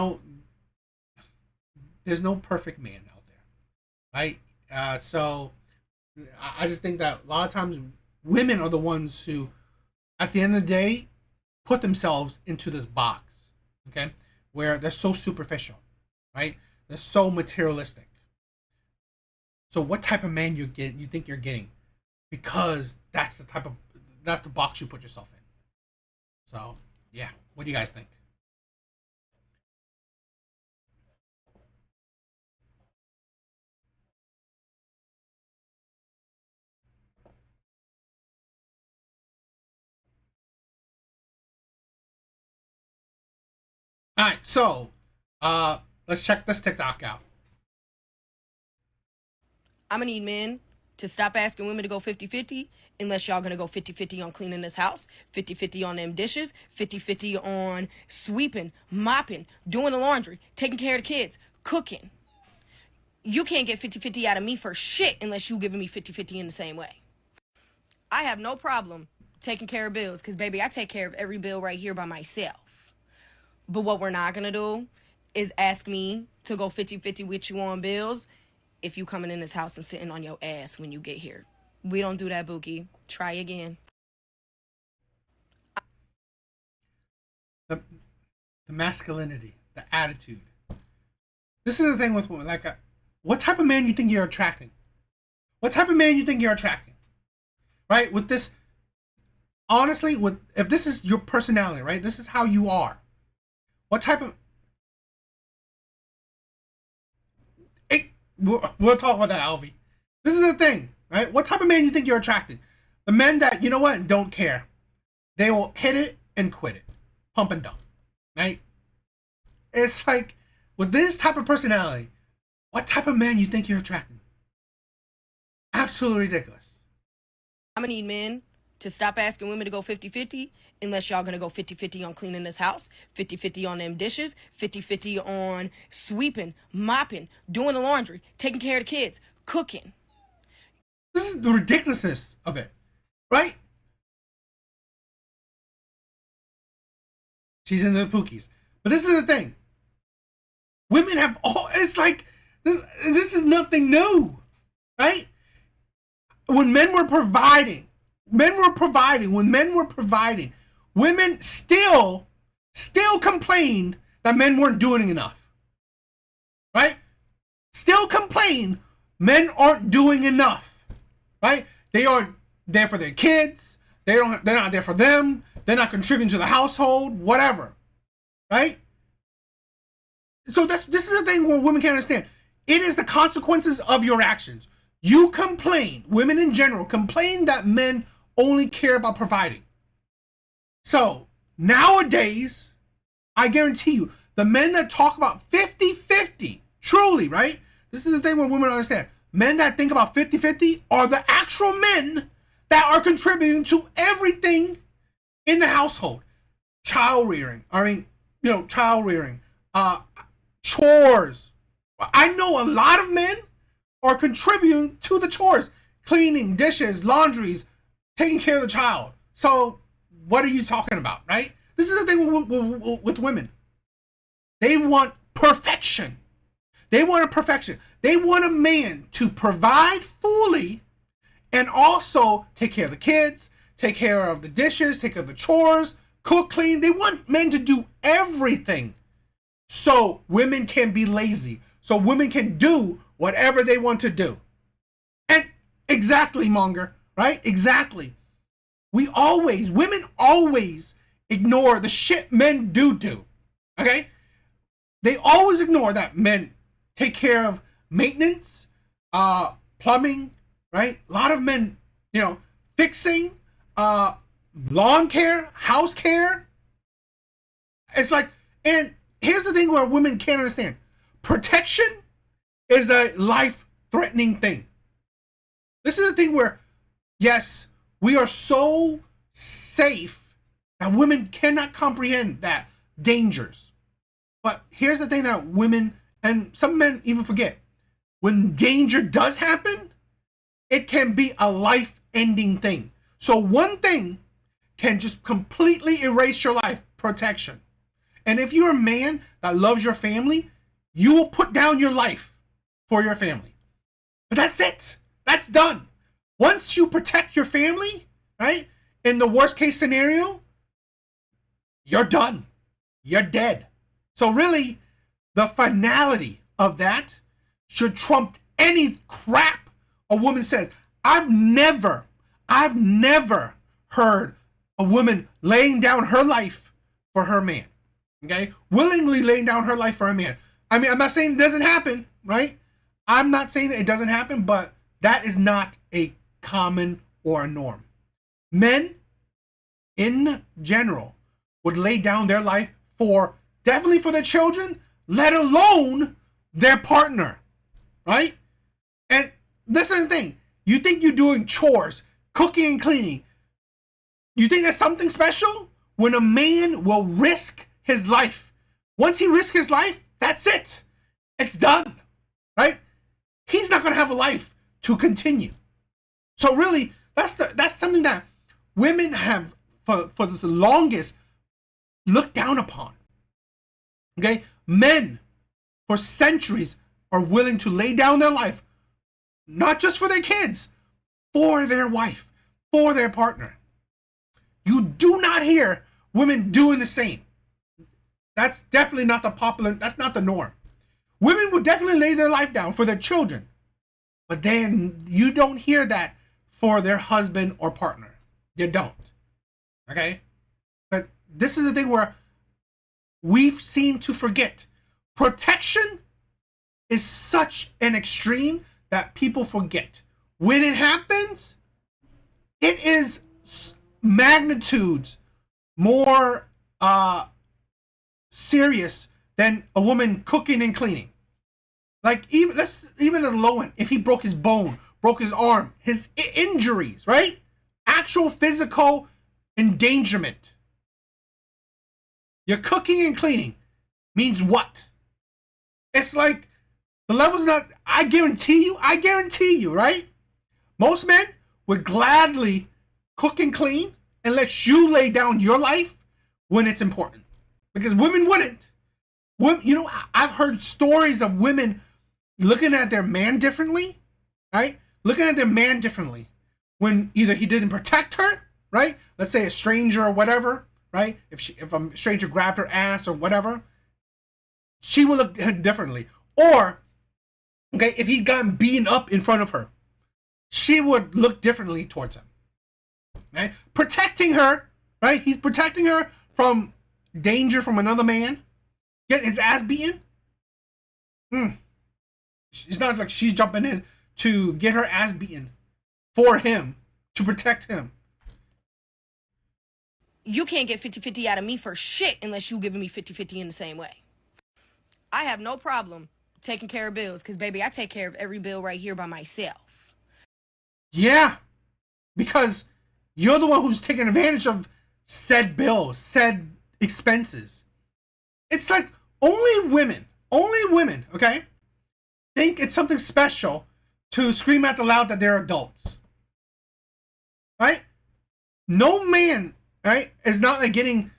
S1: no perfect man out there, right? So I just think that a lot of times women are the ones who, at the end of the day, put themselves into this box, okay, where they're so superficial, right? They're so materialistic. So what type of man you think you're getting, because that's the box you put yourself in. So yeah, what do you guys think? All right, so let's check this TikTok out.
S5: I'm gonna need men to stop asking women to go 50-50 unless y'all gonna go 50-50 on cleaning this house, 50-50 on them dishes, 50-50 on sweeping, mopping, doing the laundry, taking care of the kids, cooking. You can't get 50-50 out of me for shit unless you giving me 50-50 in the same way. I have no problem taking care of bills because, baby, I take care of every bill right here by myself. But what we're not gonna do is ask me to go 50-50 with you on bills if you coming in this house and sitting on your ass when you get here. We don't do that, Bookie. Try again.
S1: The masculinity, the attitude. This is the thing with women. Like, what type of man you think you're attracting? What type of man you think you're attracting? Right? With this, honestly, if this is your personality, right? This is how you are. What type of... We'll talk about that, Alvy. This is the thing, right? What type of man you think you're attracting? The men that, you know what, don't care. They will hit it and quit it. Pump and dump, right? It's like, with this type of personality, what type of man you think you're attracting? Absolutely ridiculous.
S5: I'm gonna need men to stop asking women to go 50-50 unless y'all gonna go 50-50 on cleaning this house, 50-50 on them dishes, 50-50 on sweeping, mopping, doing the laundry, taking care of the kids, cooking.
S1: This is the ridiculousness of it, right? She's into the Pookies. But this is the thing. Women have it's like This is nothing new, right? When men were providing, women still complained that men weren't doing enough, right? Still complain men aren't doing enough, right? They aren't there for their kids. They're not there for them. They're not contributing to the household, whatever, right? So this is the thing where women can't understand. It is the consequences of your actions. You complain, women in general complain that men only care about providing. So nowadays, I guarantee you, the men that talk about 50-50, truly, right? This is the thing where women understand. Men that think about 50-50 are the actual men that are contributing to everything in the household. Child rearing, chores. I know a lot of men are contributing to the chores, cleaning, dishes, laundries, taking care of the child. So what are you talking about, right? This is the thing with women. They want perfection. They want a perfection. They want a man to provide fully and also take care of the kids, take care of the dishes, take care of the chores, cook, clean. They want men to do everything so women can be lazy, so women can do whatever they want to do. And exactly, Monger, right? Exactly. Women always ignore the shit men do, okay? They always ignore that men take care of maintenance, plumbing, right? A lot of men, fixing, lawn care, house care. It's like, and here's the thing where women can't understand. Protection is a life-threatening thing. This is the thing where, yes, we are so safe that women cannot comprehend that dangers. But here's the thing that women and some men even forget. When danger does happen, it can be a life-ending thing. So one thing can just completely erase your life, protection. And if you're a man that loves your family, you will put down your life for your family. But that's it. That's done. Once you protect your family, right? In the worst case scenario, you're done. You're dead. So really, the finality of that should trump any crap a woman says. I've never heard a woman laying down her life for her man. Okay? Willingly laying down her life for a man. I mean, I'm not saying it doesn't happen, right? I'm not saying that it doesn't happen, but that is not a common or a norm. Men, in general, would lay down their life definitely for their children, let alone their partner, right? And this is the thing. You think you're doing chores, cooking and cleaning. You think that's something special? When a man will risk his life. Once he risks his life, that's it. It's done, right? He's not going to have a life to continue. So really, that's something that women have for the longest looked down upon. Okay? Men for centuries are willing to lay down their life, not just for their kids, for their wife, for their partner. You do not hear women doing the same. That's definitely not that's not the norm. Women would definitely lay their life down for their children, but then you don't hear that for their husband or partner. You don't. Okay? But this is the thing where we seem to forget. Protection is such an extreme that people forget. When it happens, it is magnitudes more serious than a woman cooking and cleaning. Like even at the low end, if he broke his bone, broke his arm, his injuries, right? Actual physical endangerment. Your cooking and cleaning means what? It's like the level's not. I guarantee you, right? Most men would gladly cook and clean and let you lay down your life when it's important, because women wouldn't. Women, I've heard stories of women looking at their man differently, right? Looking at their man differently when either he didn't protect her, right? Let's say a stranger or whatever, right? If a stranger grabbed her ass or whatever, she would look differently. Or, okay, if he'd gotten beaten up in front of her, she would look differently towards him. Right? Protecting her, right? He's protecting her from danger from another man, get his ass beaten. It's not like she's jumping in to get her ass beaten for him, to protect him.
S5: You can't get 50-50 out of me for shit unless you giving me 50-50 in the same way. I have no problem taking care of bills because, baby, I take care of every bill right here by myself.
S1: Yeah, because you're the one who's taking advantage of said bills, said expenses. It's like only women, okay, think it's something special to scream out loud that they're adults. Right? No man, right, is not like getting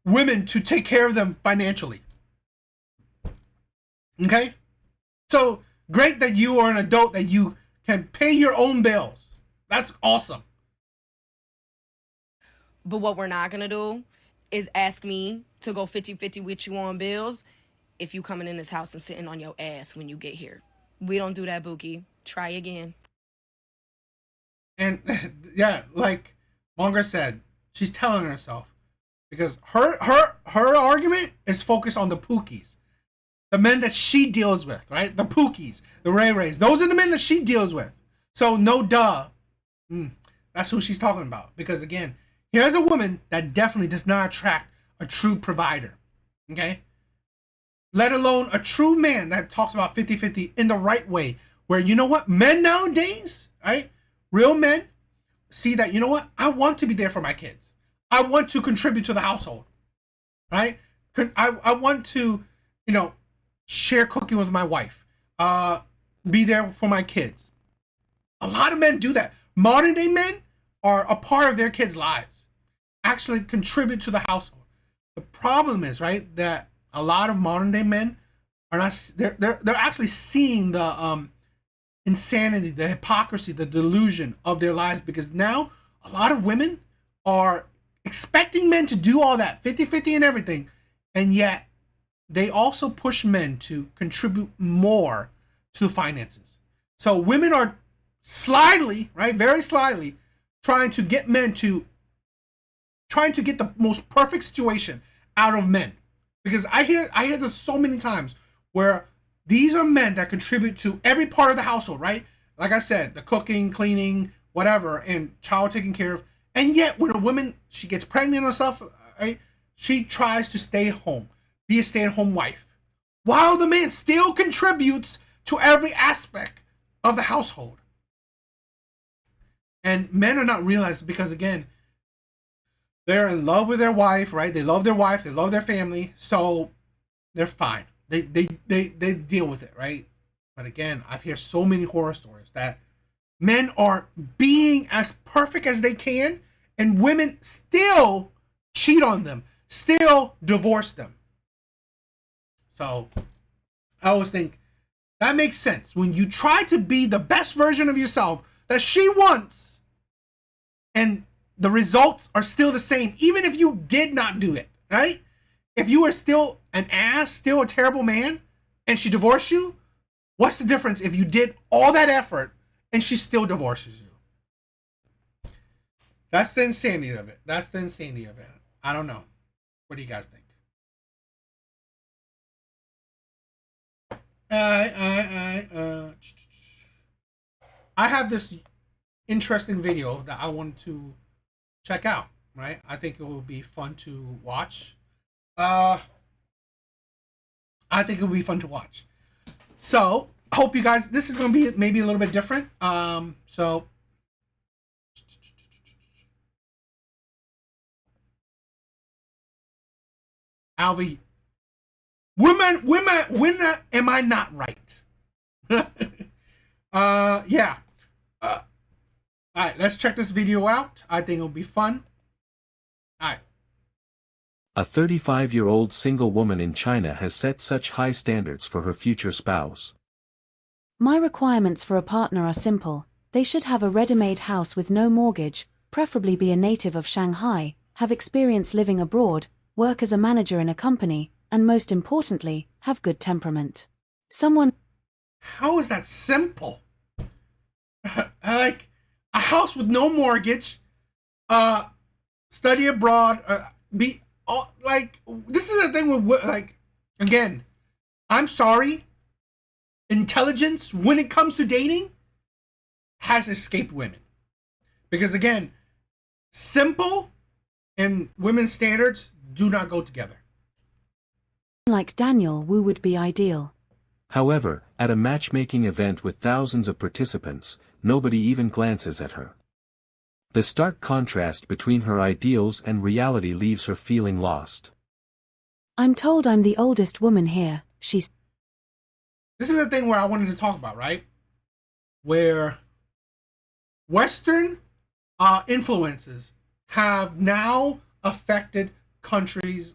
S1: women to take care of them financially. Okay? So great that you are an adult, that you can pay your own bills. That's awesome.
S5: But what we're not going to do is ask me to go 50-50 with you on bills if you coming in this house and sitting on your ass when you get here. We don't do that, Buki. Try again.
S1: And yeah, like Monger said, she's telling herself, because her argument is focused on the Pookies, the men that she deals with, right? The Pookies, the Ray Rays. Those are the men that she deals with. So no duh, that's who she's talking about. Because again, here's a woman that definitely does not attract a true provider, okay? Let alone a true man that talks about 50-50 in the right way, where, you know what, men nowadays, right? Real men see that, you know what, I want to be there for my kids. I want to contribute to the household, right? I want to, you know, share cooking with my wife, be there for my kids. A lot of men do that. Modern day men are a part of their kids' lives, actually contribute to the household. The problem is, right, that a lot of modern day men are not, they're actually seeing the insanity, the hypocrisy, the delusion of their lives, because now a lot of women are expecting men to do all that 50-50 and everything, and yet they also push men to contribute more to finances. So women are slyly, right, very slyly, trying to get the most perfect situation out of men. Because I hear this so many times where these are men that contribute to every part of the household, right? Like I said, the cooking, cleaning, whatever, and child taken care of. And yet when a woman, she gets pregnant or stuff, right, she tries to stay home, be a stay-at-home wife, while the man still contributes to every aspect of the household. And men are not realized, because again, they're in love with their wife, right? They love their wife, they love their family, so they're fine. They deal with it, right? But again, I've heard so many horror stories that men are being as perfect as they can, and women still cheat on them, still divorce them. So I always think that makes sense. When you try to be the best version of yourself that she wants, and the results are still the same, even if you did not do it, right? If you are still an ass, still a terrible man, and she divorced you, what's the difference if you did all that effort and she still divorces you? That's the insanity of it. That's the insanity of it. I don't know. What do you guys think? I have this interesting video that I want to check out, right? I think it will be fun to watch. I think it will be fun to watch. So, hope you guys, this is going to be maybe a little bit different. So, Alvi, when am I not right? Yeah. All right, let's check this video out. I think it'll be fun. All right.
S6: A 35-year-old single woman in China has set such high standards for her future spouse, My requirements for a partner are simple. They should have a ready-made house with no mortgage, preferably be a native of Shanghai, have experience living abroad, work as a manager in a company, and most importantly, have good temperament. Someone.
S1: How is that simple? Like a house with no mortgage, study abroad, be all like this is the thing with like again. I'm sorry. Intelligence when it comes to dating has escaped women because again, simple and women's standards do not go together.
S6: Like Daniel Wu would be ideal.
S7: However, at a matchmaking event with thousands of participants, nobody even glances at her. The stark contrast between her ideals and reality leaves her feeling lost.
S6: I'm told I'm the oldest woman here, she's.
S1: This is the thing where I wanted to talk about, right? Where Western influences have now affected countries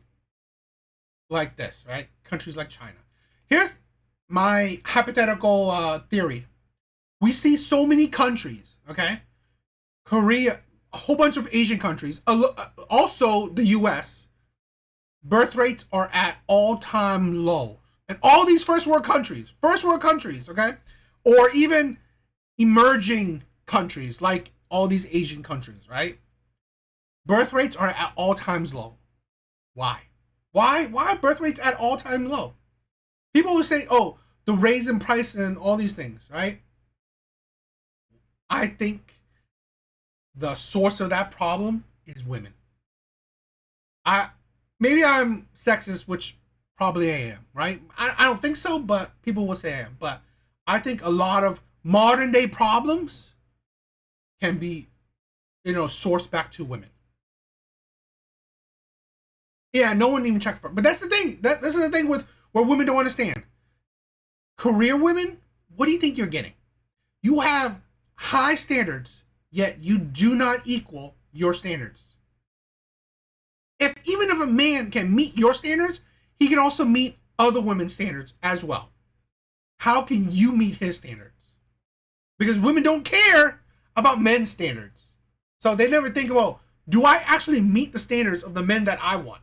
S1: like this, right? Countries like China. Here's my hypothetical theory. We see so many countries, okay? Korea, a whole bunch of Asian countries, also the US, birth rates are at all-time low. And all these first world countries, okay? Or even emerging countries like all these Asian countries, right? Birth rates are at all times low. Why? Why birth rates at all time low? People will say, oh, the raise in price and all these things, right? I think the source of that problem is women. Maybe I'm sexist, which probably I am, right? I don't think so, but people will say I am. But I think a lot of modern day problems can be, sourced back to women. Yeah, no one even checked for it. But that's the thing. This is the thing with where women don't understand. Career women, what do you think you're getting? You have high standards, yet you do not equal your standards. Even if a man can meet your standards, he can also meet other women's standards as well. How can you meet his standards? Because women don't care about men's standards. So they never think about, do I actually meet the standards of the men that I want?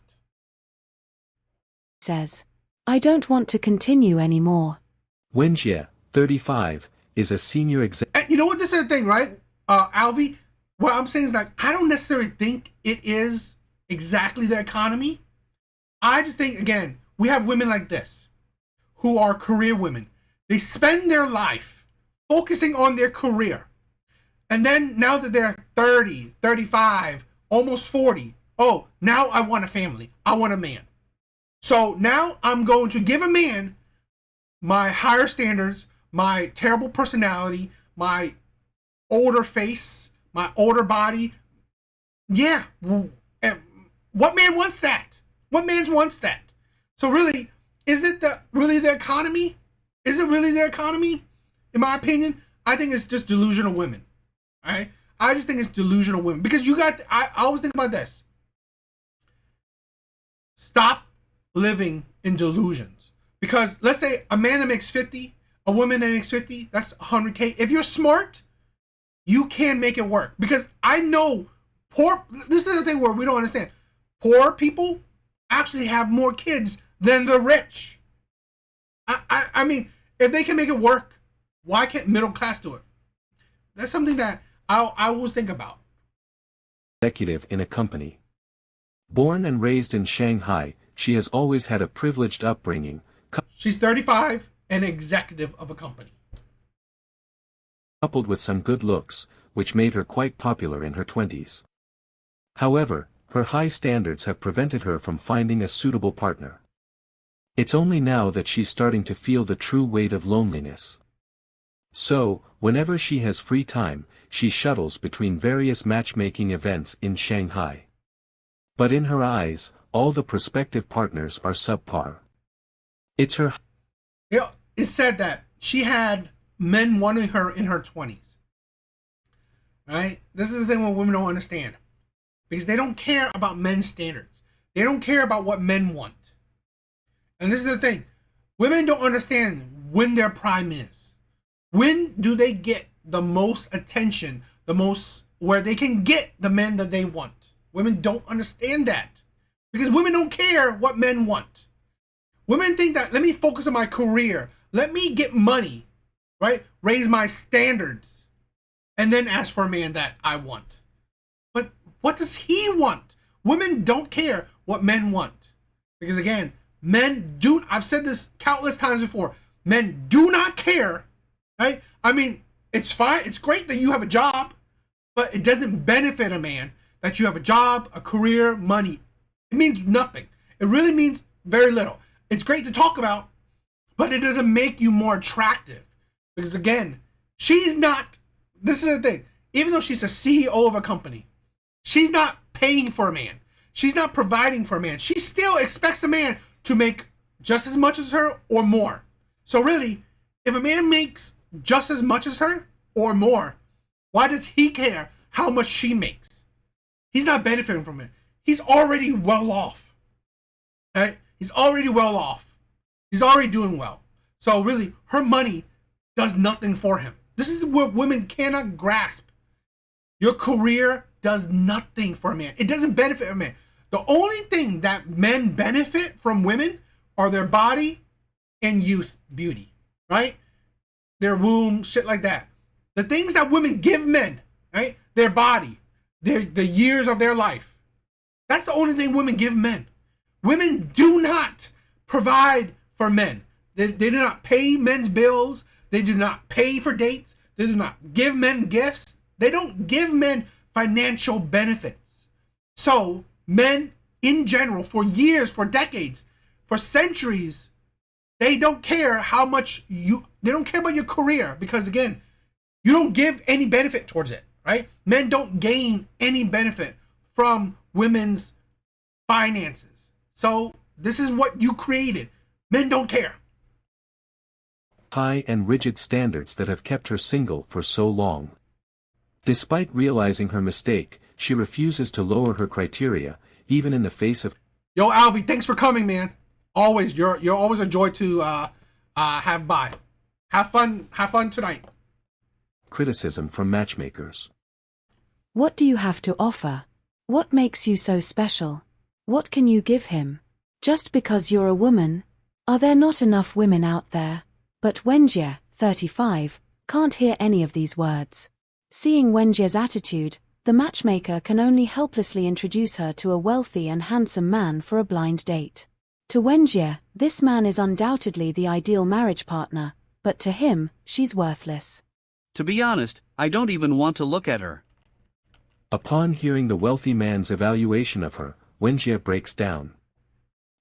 S6: Says, I don't want to continue anymore.
S7: Wenjie, 35, is a senior executive.
S1: And you know what? This is the thing, right? Alvi, what I'm saying is that I don't necessarily think it is exactly the economy. I just think, again, we have women like this who are career women. They spend their life focusing on their career. And then now that they're 30, 35, almost 40, oh, now I want a family. I want a man. So now I'm going to give a man my higher standards, my terrible personality, my older face, my older body. Yeah. What man wants that? What man wants that? So really, is it really the economy? Is it really the economy? In my opinion, I think it's just delusional women. All right? I just think it's delusional women. Because I always think about this. Stop living in delusions. Because let's say a man that makes 50, a woman that makes 50, that's 100K. If you're smart, you can make it work. Because I know this is the thing where we don't understand. Poor people actually have more kids than the rich. I mean, if they can make it work, why can't middle class do it? That's something that I always think about.
S7: Executive in a company. Born and raised in Shanghai, she has always had a privileged upbringing.
S1: She's 35 and executive of a company.
S7: Coupled with some good looks, which made her quite popular in her 20s. However, her high standards have prevented her from finding a suitable partner. It's only now that she's starting to feel the true weight of loneliness. So, whenever she has free time, she shuttles between various matchmaking events in Shanghai. But in her eyes, all the prospective partners are subpar. It's her.
S1: It said that she had men wanting her in her 20s. Right? This is the thing what women don't understand. Because they don't care about men's standards. They don't care about what men want. And this is the thing. Women don't understand when their prime is. When do they get the most attention, the most where they can get the men that they want? Women don't understand that because women don't care what men want. Women think that let me focus on my career, let me get money, right? Raise my standards, and then ask for a man that I want. But what does he want? Women don't care what men want because again, men do. I've said this countless times before. Men do not care, right? I mean, it's fine. It's great that you have a job, but it doesn't benefit a man that you have a job, a career, money. It means nothing. It really means very little. It's great to talk about, but it doesn't make you more attractive. Because again, she's not, this is the thing, even though she's a CEO of a company, she's not paying for a man. She's not providing for a man. She still expects a man to make just as much as her or more. So really, if a man makes just as much as her or more, why does he care how much she makes? He's not benefiting from it. He's already well off. Right? He's already well off. He's already doing well. So really, her money does nothing for him. This is what women cannot grasp. Your career does nothing for a man. It doesn't benefit a man. The only thing that men benefit from women are their body and youth, beauty, right? Their womb, shit like that. The things that women give men, right? Their body, the years of their life. That's the only thing women give men. Women do not provide for men. They do not pay men's bills. They do not pay for dates. They do not give men gifts. They don't give men financial benefits. So men in general, for years, for decades, for centuries, they don't care how much they don't care about your career because again, you don't give any benefit towards it, right? Men don't gain any benefit from women's finances. So this is what you created. Men don't care.
S7: High and rigid standards that have kept her single for so long. Despite realizing her mistake, she refuses to lower her criteria, even in the face of...
S1: Yo, Alvy, thanks for coming, man. Always, you're always a joy to have by. Have fun tonight.
S7: criticism from matchmakers.
S6: What do you have to offer? What makes you so special? What can you give him? Just because you're a woman? Are there not enough women out there? But Wenjie, 35, can't hear any of these words. Seeing Wenjie's attitude, the matchmaker can only helplessly introduce her to a wealthy and handsome man for a blind date. To Wenjie, this man is undoubtedly the ideal marriage partner, but to him, she's worthless.
S8: To be honest, I don't even want to look at her.
S7: Upon hearing the wealthy man's evaluation of her, Wenjie breaks down.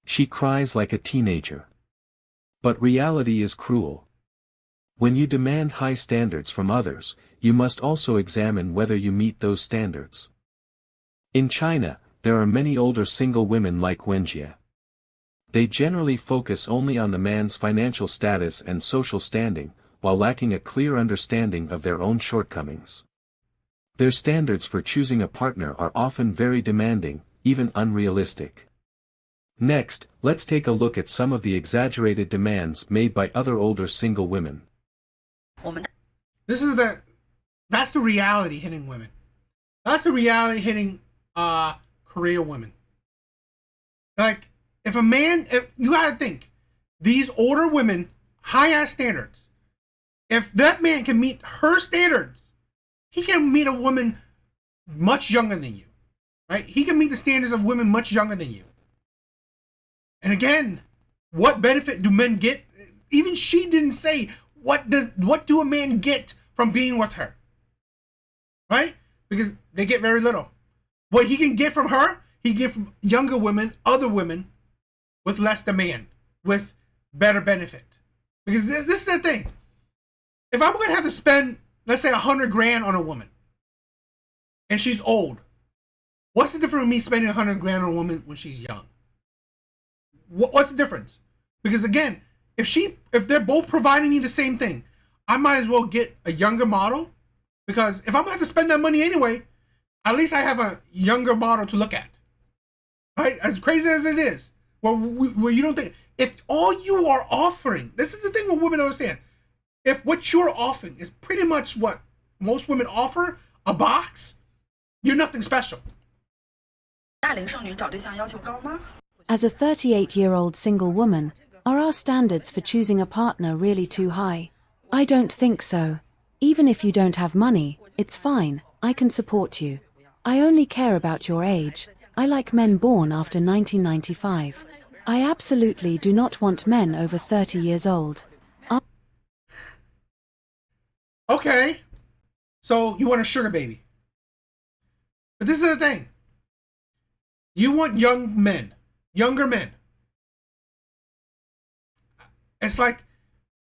S7: She cries like a teenager. But reality is cruel. When you demand high standards from others, you must also examine whether you meet those standards. In China, there are many older single women like Wenjie. They generally focus only on the man's financial status and social standing, while lacking a clear understanding of their own shortcomings. Their standards for choosing a partner are often very demanding, even unrealistic. Next, let's take a look at some of the exaggerated demands made by other older single women.
S1: That's the reality hitting women. That's the reality hitting career women. Like, if you gotta think, these older women, high ass standards, if that man can meet her standards, he can meet a woman much younger than you, right? He can meet the standards of women much younger than you. And again, what benefit do men get? Even she didn't say, what do a man get from being with her? Right? Because they get very little. What he can get from her, he get from younger women, other women, with less demand, with better benefit. Because this is the thing. If I'm going to have to spend, let's say, $100,000 on a woman, and she's old, what's the difference with me spending $100,000 on a woman when she's young? What's the difference? Because again, if they're both providing me the same thing, I might as well get a younger model, because if I'm gonna have to spend that money anyway, at least I have a younger model to look at. Right? As crazy as it is, where you don't think, if all you are offering, this is the thing what women understand. If what you're offering is pretty much what most women offer, a box, you're nothing special.
S6: As a 38-year-old single woman, are our standards for choosing a partner really too high? I don't think so. Even if you don't have money, it's fine, I can support you. I only care about your age. I like men born after 1995. I absolutely do not want men over 30 years old.
S1: Okay, so you want a sugar baby. But this is the thing. You want young men, younger men. It's like,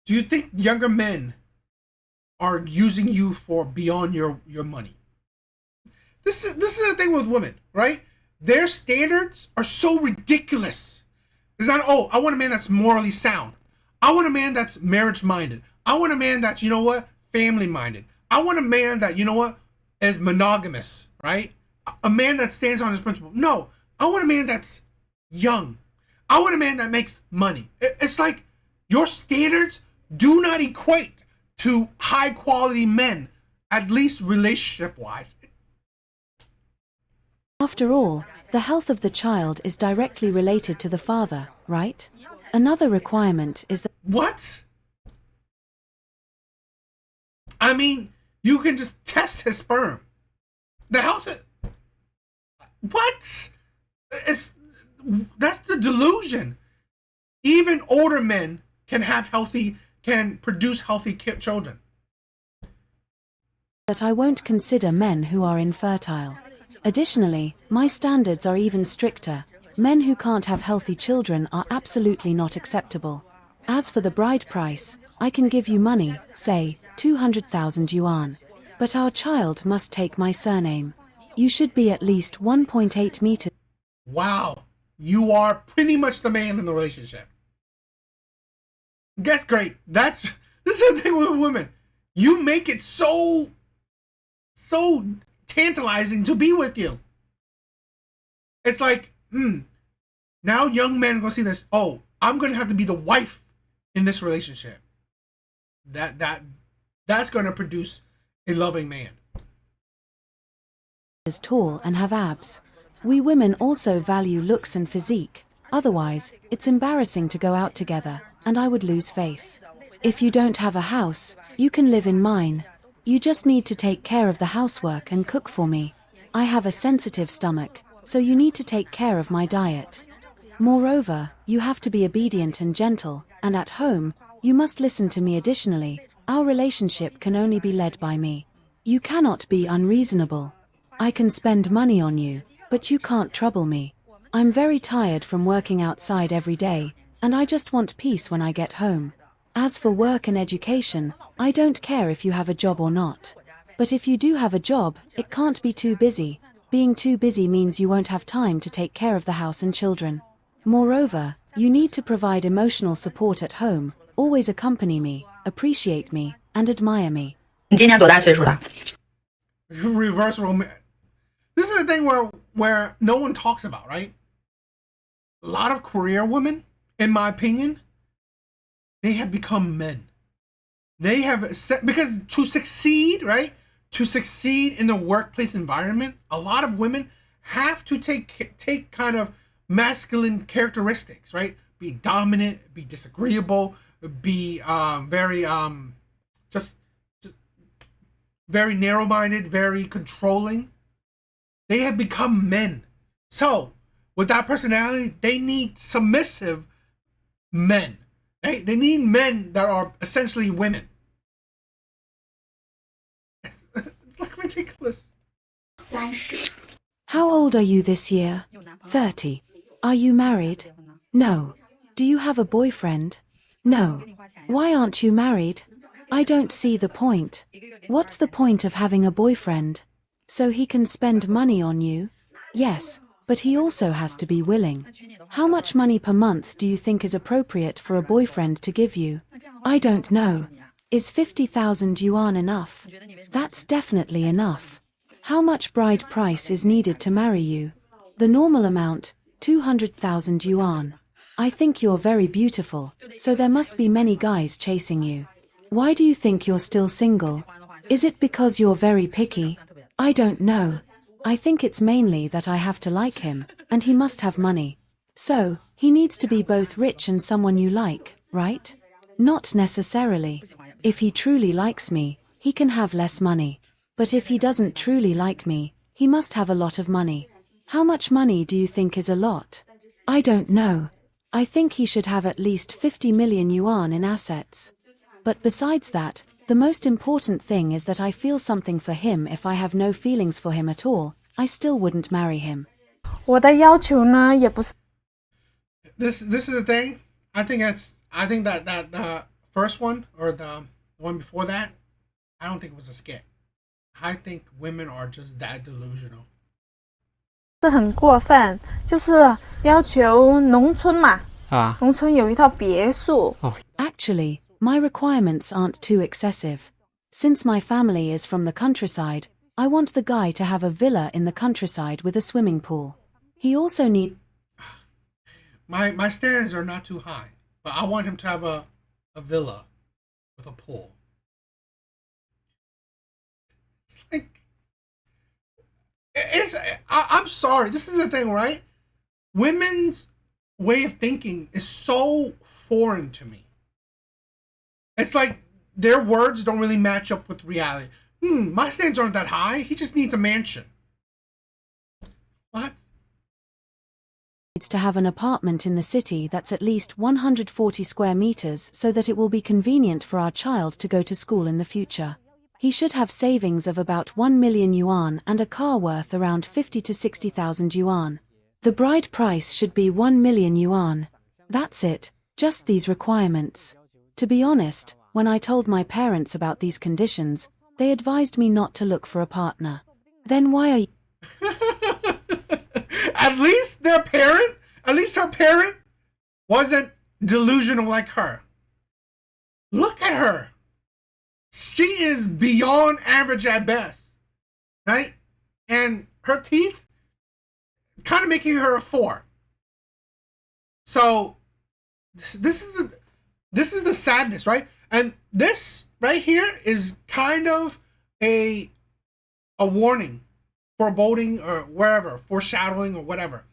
S1: do you think younger men are using you for beyond your money? This is the thing with women, right? Their standards are so ridiculous. It's not, oh, I want a man that's morally sound. I want a man that's marriage minded. I want a man that's, you know what, family minded. I want a man that, you know what, is monogamous, right? A man that stands on his principle. No, I want a man that's young. I want a man that makes money. It's like your standards do not equate to high quality men, at least relationship wise.
S6: After all, the health of the child is directly related to the father, right? Another requirement is that...
S1: What? I mean, you can just test his sperm. The health of... What? That's the delusion. Even older men can produce healthy children.
S6: That I won't consider men who are infertile. Additionally, my standards are even stricter. Men who can't have healthy children are absolutely not acceptable. As for the bride price, I can give you money, say, 200,000 yuan. But our child must take my surname. You should be at least 1.8 meters.
S1: Wow, you are pretty much the man in the relationship. That's great. This is the thing with women. You make it so tantalizing to be with you. It's like, now young men are gonna see this. Oh, I'm gonna have to be the wife in this relationship. That's gonna produce a loving man.
S6: Is tall and have abs. We women also value looks and physique. Otherwise, it's embarrassing to go out together, and I would lose face. If you don't have a house, you can live in mine. You just need to take care of the housework and cook for me. I have a sensitive stomach, so you need to take care of my diet. Moreover, you have to be obedient and gentle, and at home, you must listen to me. Additionally, our relationship can only be led by me. You cannot be unreasonable. I can spend money on you, but you can't trouble me. I'm very tired from working outside every day, and I just want peace when I get home. As for work and education, I don't care if you have a job or not. But if you do have a job, it can't be too busy. Being too busy means you won't have time to take care of the house and children. Moreover, you need to provide emotional support at home, always accompany me, appreciate me, and admire me.
S9: 你今年多大岁数了？
S1: Reverse romance. This is the thing where no one talks about, right? A lot of career women, in my opinion, they have become men. They have because to succeed, right? To succeed in the workplace environment, a lot of women have to take kind of masculine characteristics, right? Be dominant, be disagreeable, be very just very narrow-minded, very controlling. They have become men. So with that personality, they need submissive men. They need men that are essentially women. It's like ridiculous.
S9: 30.
S6: How old are you this year? 30. Are you married? No. Do you have a boyfriend? No. Why aren't you married? I don't see the point. What's the point of having a boyfriend? So he can spend money on you? Yes, but he also has to be willing. How much money per month do you think is appropriate for a boyfriend to give you? I don't know. Is 50,000 yuan enough? That's definitely enough. How much bride price is needed to marry you? The normal amount, 200,000 yuan. I think you're very beautiful, so there must be many guys chasing you. Why do you think you're still single? Is it because you're very picky? I don't know. I think it's mainly that I have to like him, and he must have money. So, he needs to be both rich and someone you like, right? Not necessarily. If he truly likes me, he can have less money. But if he doesn't truly like me, he must have a lot of money. How much money do you think is a lot? I don't know. I think he should have at least 50 million yuan in assets. But besides that, the most important thing is that I feel something for him. If I have no feelings for him at all, I still wouldn't marry him.
S10: 我的要求呢，也不是
S1: This is the thing. I think that the first one or the one before that, I don't think it was a skit. I think women are just that delusional.
S10: 很过分，就是要求农村嘛，农村有一套别墅。
S6: Actually, my requirements aren't too excessive. Since my family is from the countryside, I want the guy to have a villa in the countryside with a swimming pool. He also needs...
S1: My standards are not too high, but I want him to have a villa with a pool. It's like I'm sorry. This is the thing, right? Women's way of thinking is so foreign to me. It's like their words don't really match up with reality. My standards aren't that high. He just needs a mansion. What?
S6: to have an apartment in the city that's at least 140 square meters so that it will be convenient for our child to go to school in the future. He should have savings of about 1 million yuan and a car worth around 50 to 60,000 yuan. The bride price should be 1 million yuan. That's it, just these requirements. To be honest, when I told my parents about these conditions, they advised me not to look for a partner. Then why are you...
S1: At least her parent wasn't delusional like her. Look at her. She is beyond average at best, right? And her teeth kind of making her a 4. So this is the sadness, right? And this right here is kind of a warning, foreboding, or wherever, foreshadowing or whatever,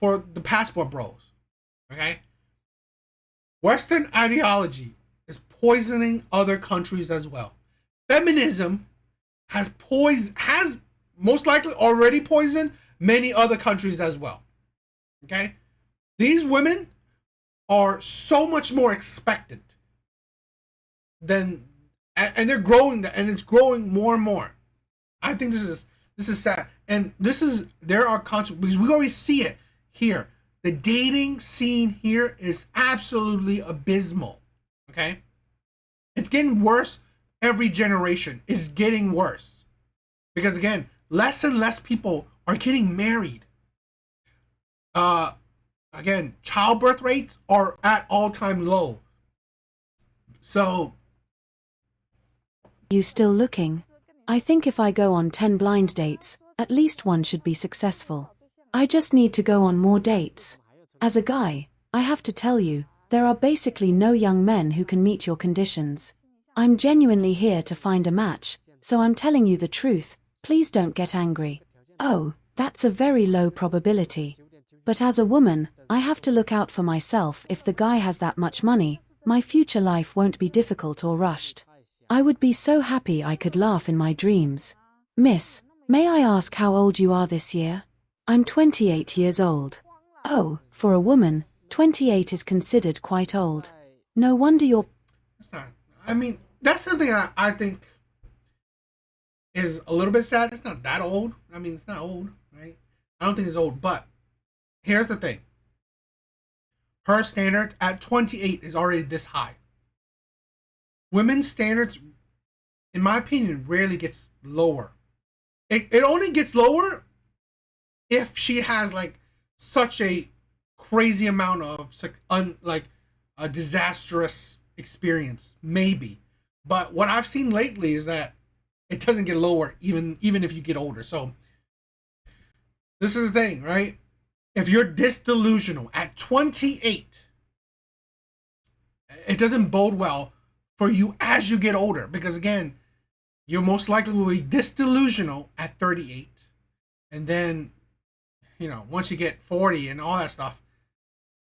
S1: for the passport bros. Okay? Western ideology is poisoning other countries as well. Feminism has most likely already poisoned many other countries as well. Okay? These women are so much more expectant than, and they're growing, and it's growing more and more. I think this is sad, and there are consequences because we always see it here. The dating scene here is absolutely abysmal. Okay, it's getting worse. Every generation is getting worse because again, less and less people are getting married. Again, childbirth rates are at all-time low. So,
S6: You still looking? I think if I go on 10 blind dates, at least one should be successful. I just need to go on more dates. As a guy, I have to tell you, there are basically no young men who can meet your conditions. I'm genuinely here to find a match, so I'm telling you the truth, please don't get angry. Oh, that's a very low probability. But as a woman, I have to look out for myself. If the guy has that much money, my future life won't be difficult or rushed. I would be so happy I could laugh in my dreams. Miss, may I ask how old you are this year? I'm 28 years old. Oh, for a woman, 28 is considered quite old. No wonder you're...
S1: it's not. I mean, that's something I think is a little bit sad. It's not that old. I mean, it's not old, right? I don't think it's old, but here's the thing. Her standard at 28 is already this high. Women's standards, in my opinion, rarely gets lower. It only gets lower if she has like such a crazy amount of like a disastrous experience, maybe. But what I've seen lately is that it doesn't get lower even if you get older. So this is the thing, right? If you're this delusional at 28, it doesn't bode well for you as you get older. Because again, you most likely will be disillusional at 38. And then, you know, once you get 40 and all that stuff,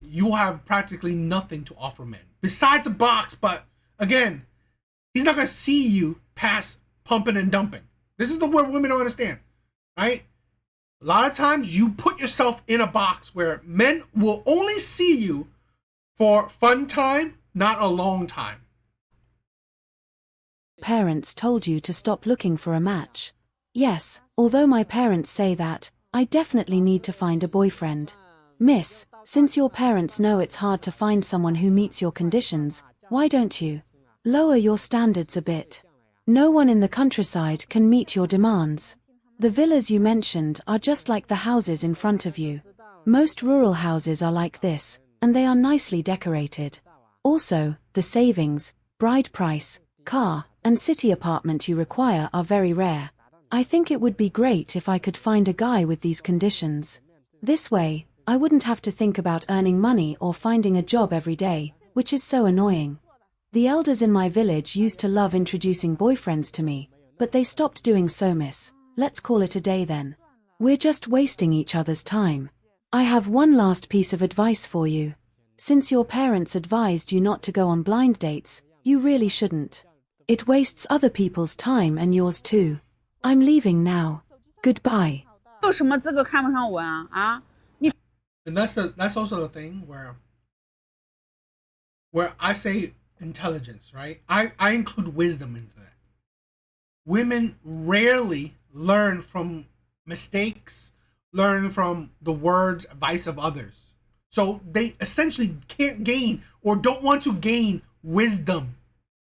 S1: you'll have practically nothing to offer men. Besides a box, but again, he's not going to see you past pumping and dumping. This is the word women don't understand, right? A lot of times you put yourself in a box where men will only see you for fun time, not a long time.
S6: Parents told you to stop looking for a match. Yes, although my parents say that, I definitely need to find a boyfriend. Miss, since your parents know it's hard to find someone who meets your conditions, why don't you lower your standards a bit? No one in the countryside can meet your demands. The villas you mentioned are just like the houses in front of you. Most rural houses are like this, and they are nicely decorated. Also, the savings, bride price, car, and city apartment you require are very rare. I think it would be great if I could find a guy with these conditions. This way, I wouldn't have to think about earning money or finding a job every day, which is so annoying. The elders in my village used to love introducing boyfriends to me, but they stopped doing so, miss. Let's call it a day then. We're just wasting each other's time. I have one last piece of advice for you. Since your parents advised you not to go on blind dates, you really shouldn't. It wastes other people's time and yours too. I'm leaving now. Goodbye.
S11: 有什么资格看不上我啊？啊？
S1: And that's also the thing where I say intelligence, right? I include wisdom into that. Women rarely learn from mistakes, learn from the words, advice of others. So they essentially can't gain or don't want to gain wisdom,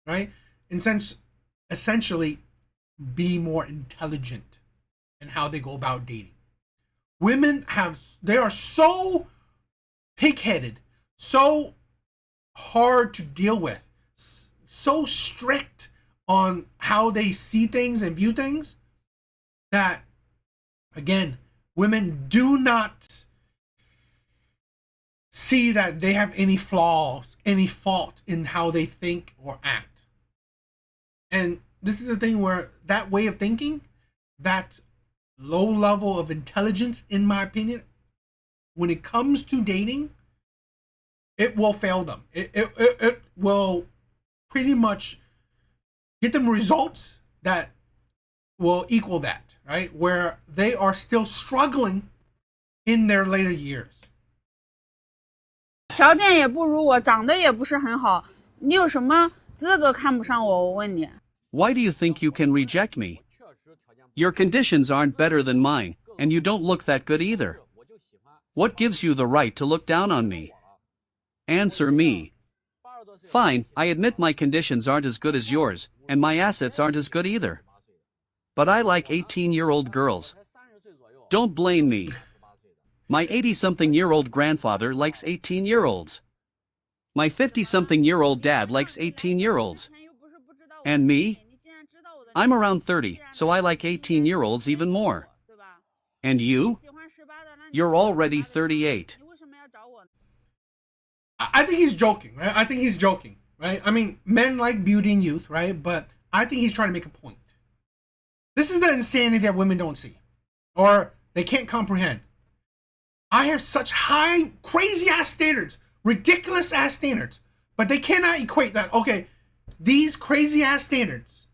S1: right? In sense, essentially be more intelligent in how they go about dating. Women they are so pig-headed, so hard to deal with, so strict on how they see things and view things that, again, women do not see that they have any flaws, any fault in how they think or act. And this is the thing where that way of thinking, that low level of intelligence, in my opinion, when it comes to dating, it will fail them. It will pretty much get them results that will equal that, right? Where they are still struggling in their later years.
S11: 条件也不如我，长得也不是很好，你有什么资格看不上我？我问你。
S8: Why do you think you can reject me? Your conditions aren't better than mine, and you don't look that good either. What gives you the right to look down on me? Answer me. Fine, I admit my conditions aren't as good as yours, and my assets aren't as good either. But I like 18-year-old girls. Don't blame me. My 80-something-year-old grandfather likes 18-year-olds. My 50-something-year-old dad likes 18-year-olds. And me? I'm around 30, so I like 18-year-olds even more. And you? You're already 38.
S1: I think he's joking, right? I think he's joking, right? I mean, men like beauty and youth, right? But I think he's trying to make a point. This is the insanity that women don't see, or they can't comprehend. I have such high, crazy-ass standards, ridiculous-ass standards, but they cannot equate that, okay, these crazy-ass standards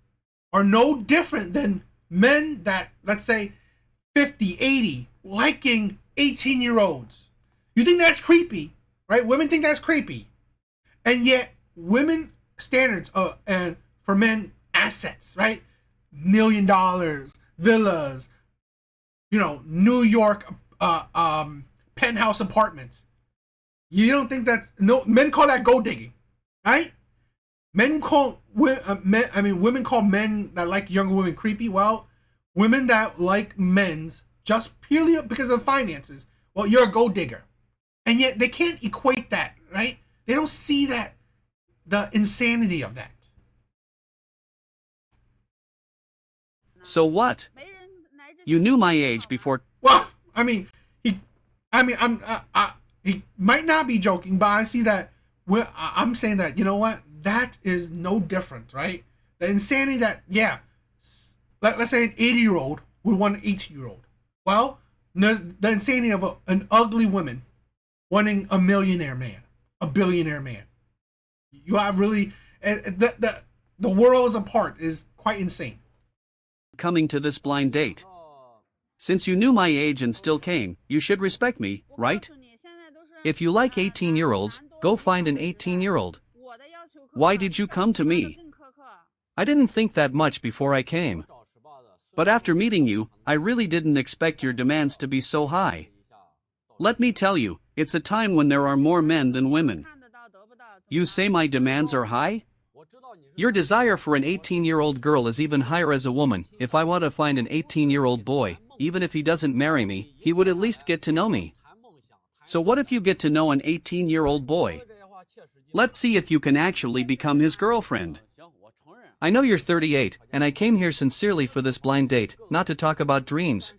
S1: are no different than men that, let's say, 50, 80, liking 18-year-olds. You think that's creepy, right? Women think that's creepy. And yet, women standards and for men, assets, right? $1 million, villas, you know, New York penthouse apartments. You don't think that's, no, men call that gold digging, right? Women call men that like younger women creepy. Well, women that like men's just purely because of finances, well, you're a gold digger. And yet they can't equate that, right? They don't see that, the insanity of that.
S8: So what? You knew my age before.
S1: Well, I mean, he might not be joking, but I see that. I'm saying that, you know what? that is no different, right? The insanity that, yeah, let's say an 80-year-old would want an 18-year-old. Well, the insanity of an ugly woman wanting a millionaire man, a billionaire man. You have really, the worlds apart is quite insane.
S8: Coming to this blind date. Since you knew my age and still came, you should respect me, right? If you like 18-year-olds, go find an 18-year-old. Why did you come to me? I didn't think that much before I came. But after meeting you, I really didn't expect your demands to be so high. Let me tell you, it's a time when there are more men than women. You say my demands are high? Your desire for an 18-year-old girl is even higher as a woman. If I want to find an 18-year-old boy, even if he doesn't marry me, he would at least get to know me. So what if you get to know an 18-year-old boy? Let's see if you can actually become his girlfriend. I know you're 38, and I came here sincerely for this blind date, not to talk about dreams.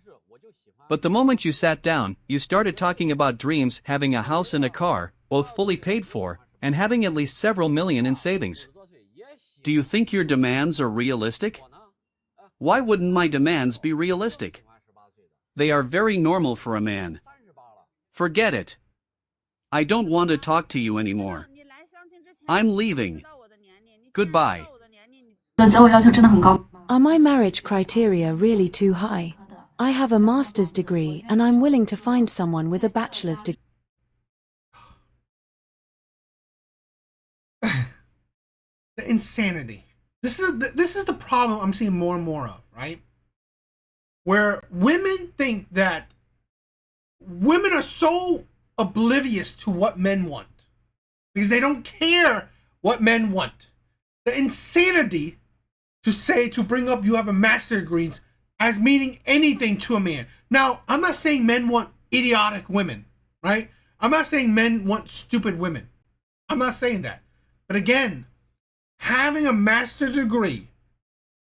S8: But the moment you sat down, you started talking about dreams, having a house and a car, both fully paid for, and having at least several million in savings. Do you think your demands are realistic? Why wouldn't my demands be realistic? They are very normal for a man. Forget it. I don't want to talk to you anymore. I'm leaving. Goodbye.
S6: Are my marriage criteria really too high? I have a master's degree and I'm willing to find someone with a bachelor's degree.
S1: The insanity. This is the problem I'm seeing more and more of, right? Where women think that women are so oblivious to what men want because they don't care what men want. The insanity to bring up you have a master's degree as meaning anything to a man. Now, I'm not saying men want idiotic women, right? I'm not saying men want stupid women. I'm not saying that. But again, having a master's degree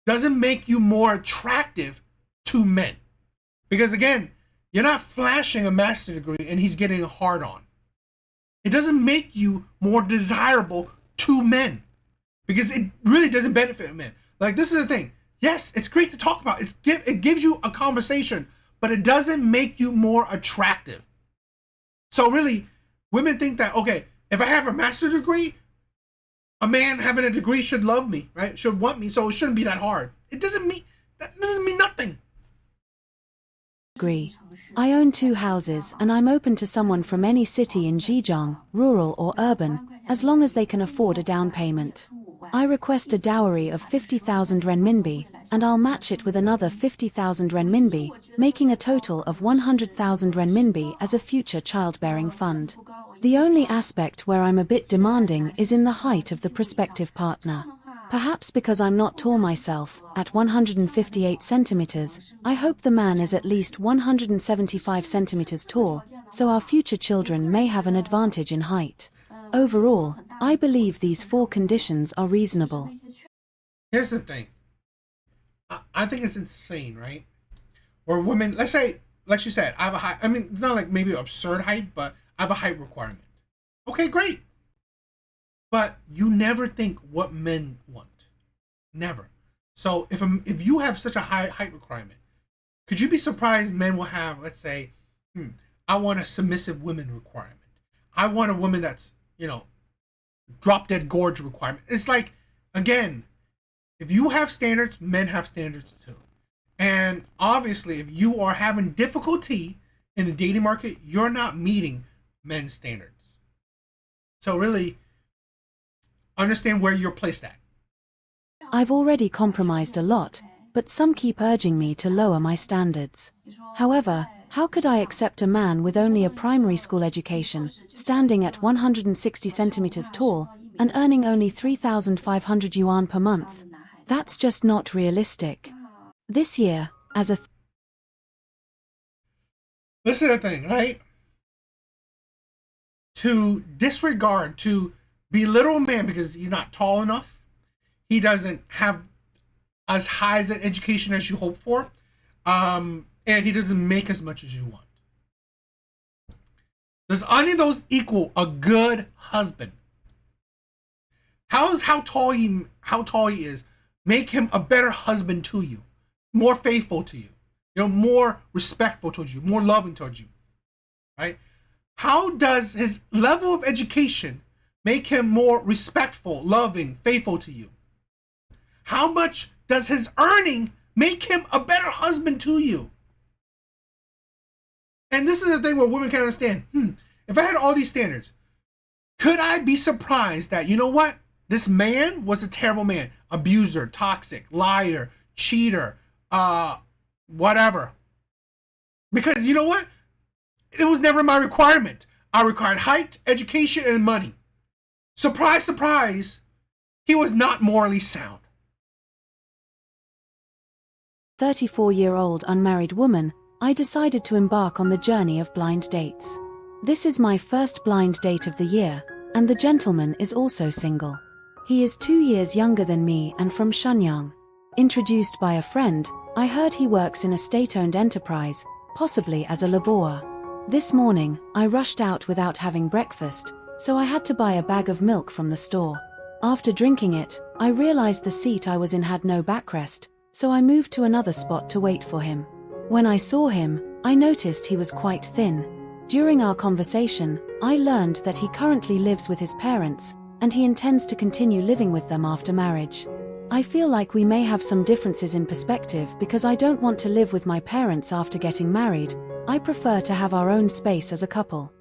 S1: doesn't make you more attractive to men. Because again, you're not flashing a master's degree and he's getting a hard on. It doesn't make you more desirable to men. Because it really doesn't benefit men. Like, this is the thing. Yes, it's great to talk about. It gives you a conversation, but it doesn't make you more attractive. So really, women think that, okay, if I have a master's degree, a man having a degree should love me, right? Should want me, so it shouldn't be that hard. That doesn't mean nothing.
S6: I own 2 houses and I'm open to someone from any city in Zhejiang, rural or urban, as long as they can afford a down payment. I request a dowry of 50,000 renminbi, and I'll match it with another 50,000 renminbi, making a total of 100,000 renminbi as a future childbearing fund. The only aspect where I'm a bit demanding is in the height of the prospective partner. Perhaps because I'm not tall myself, at 158 centimeters, I hope the man is at least 175 centimeters tall, so our future children may have an advantage in height. Overall, I believe these 4 conditions are reasonable.
S1: Here's the thing. I think it's insane, right? Where women, let's say, like she said, I have a height, I mean, it's not like maybe absurd height, but I have a height requirement. Okay, great. But you never think what men want. Never. So if you have such a high height requirement, could you be surprised men will have, let's say, I want a submissive woman requirement. I want a woman that's, drop dead gorge requirement. It's like, again, if you have standards, men have standards too. And obviously, if you are having difficulty in the dating market, you're not meeting men's standards. So really, understand where you're placed at.
S6: I've already compromised a lot, but some keep urging me to lower my standards. However, how could I accept a man with only a primary school education, standing at 160 centimeters tall, and earning only 3,500 yuan per month? That's just not realistic. This year,
S1: Listen to the thing, right? To disregard, to belittle a man because he's not tall enough, he doesn't have as high as an education as you hope for, and he doesn't make as much as you want. Does any of those equal a good husband? how tall he is make him a better husband to you, more faithful to you, more respectful towards you, more loving towards you, right? How does his level of education make him more respectful, loving, faithful to you? How much does his earning make him a better husband to you? And this is the thing where women can understand. If I had all these standards, could I be surprised that, you know what? This man was a terrible man, abuser, toxic, liar, cheater, whatever. Because you know what? It was never my requirement. I required height, education, and money. Surprise, surprise, he was not morally sound.
S6: 34-year-old unmarried woman, I decided to embark on the journey of blind dates. This is my first blind date of the year, and the gentleman is also single. He is 2 years younger than me and from Shenyang. Introduced by a friend, I heard he works in a state-owned enterprise, possibly as a laborer. This morning, I rushed out without having breakfast, so I had to buy a bag of milk from the store. After drinking it, I realized the seat I was in had no backrest, so I moved to another spot to wait for him. When I saw him, I noticed he was quite thin. During our conversation, I learned that he currently lives with his parents, and he intends to continue living with them after marriage. I feel like we may have some differences in perspective because I don't want to live with my parents after getting married. I prefer to have our own space as a couple.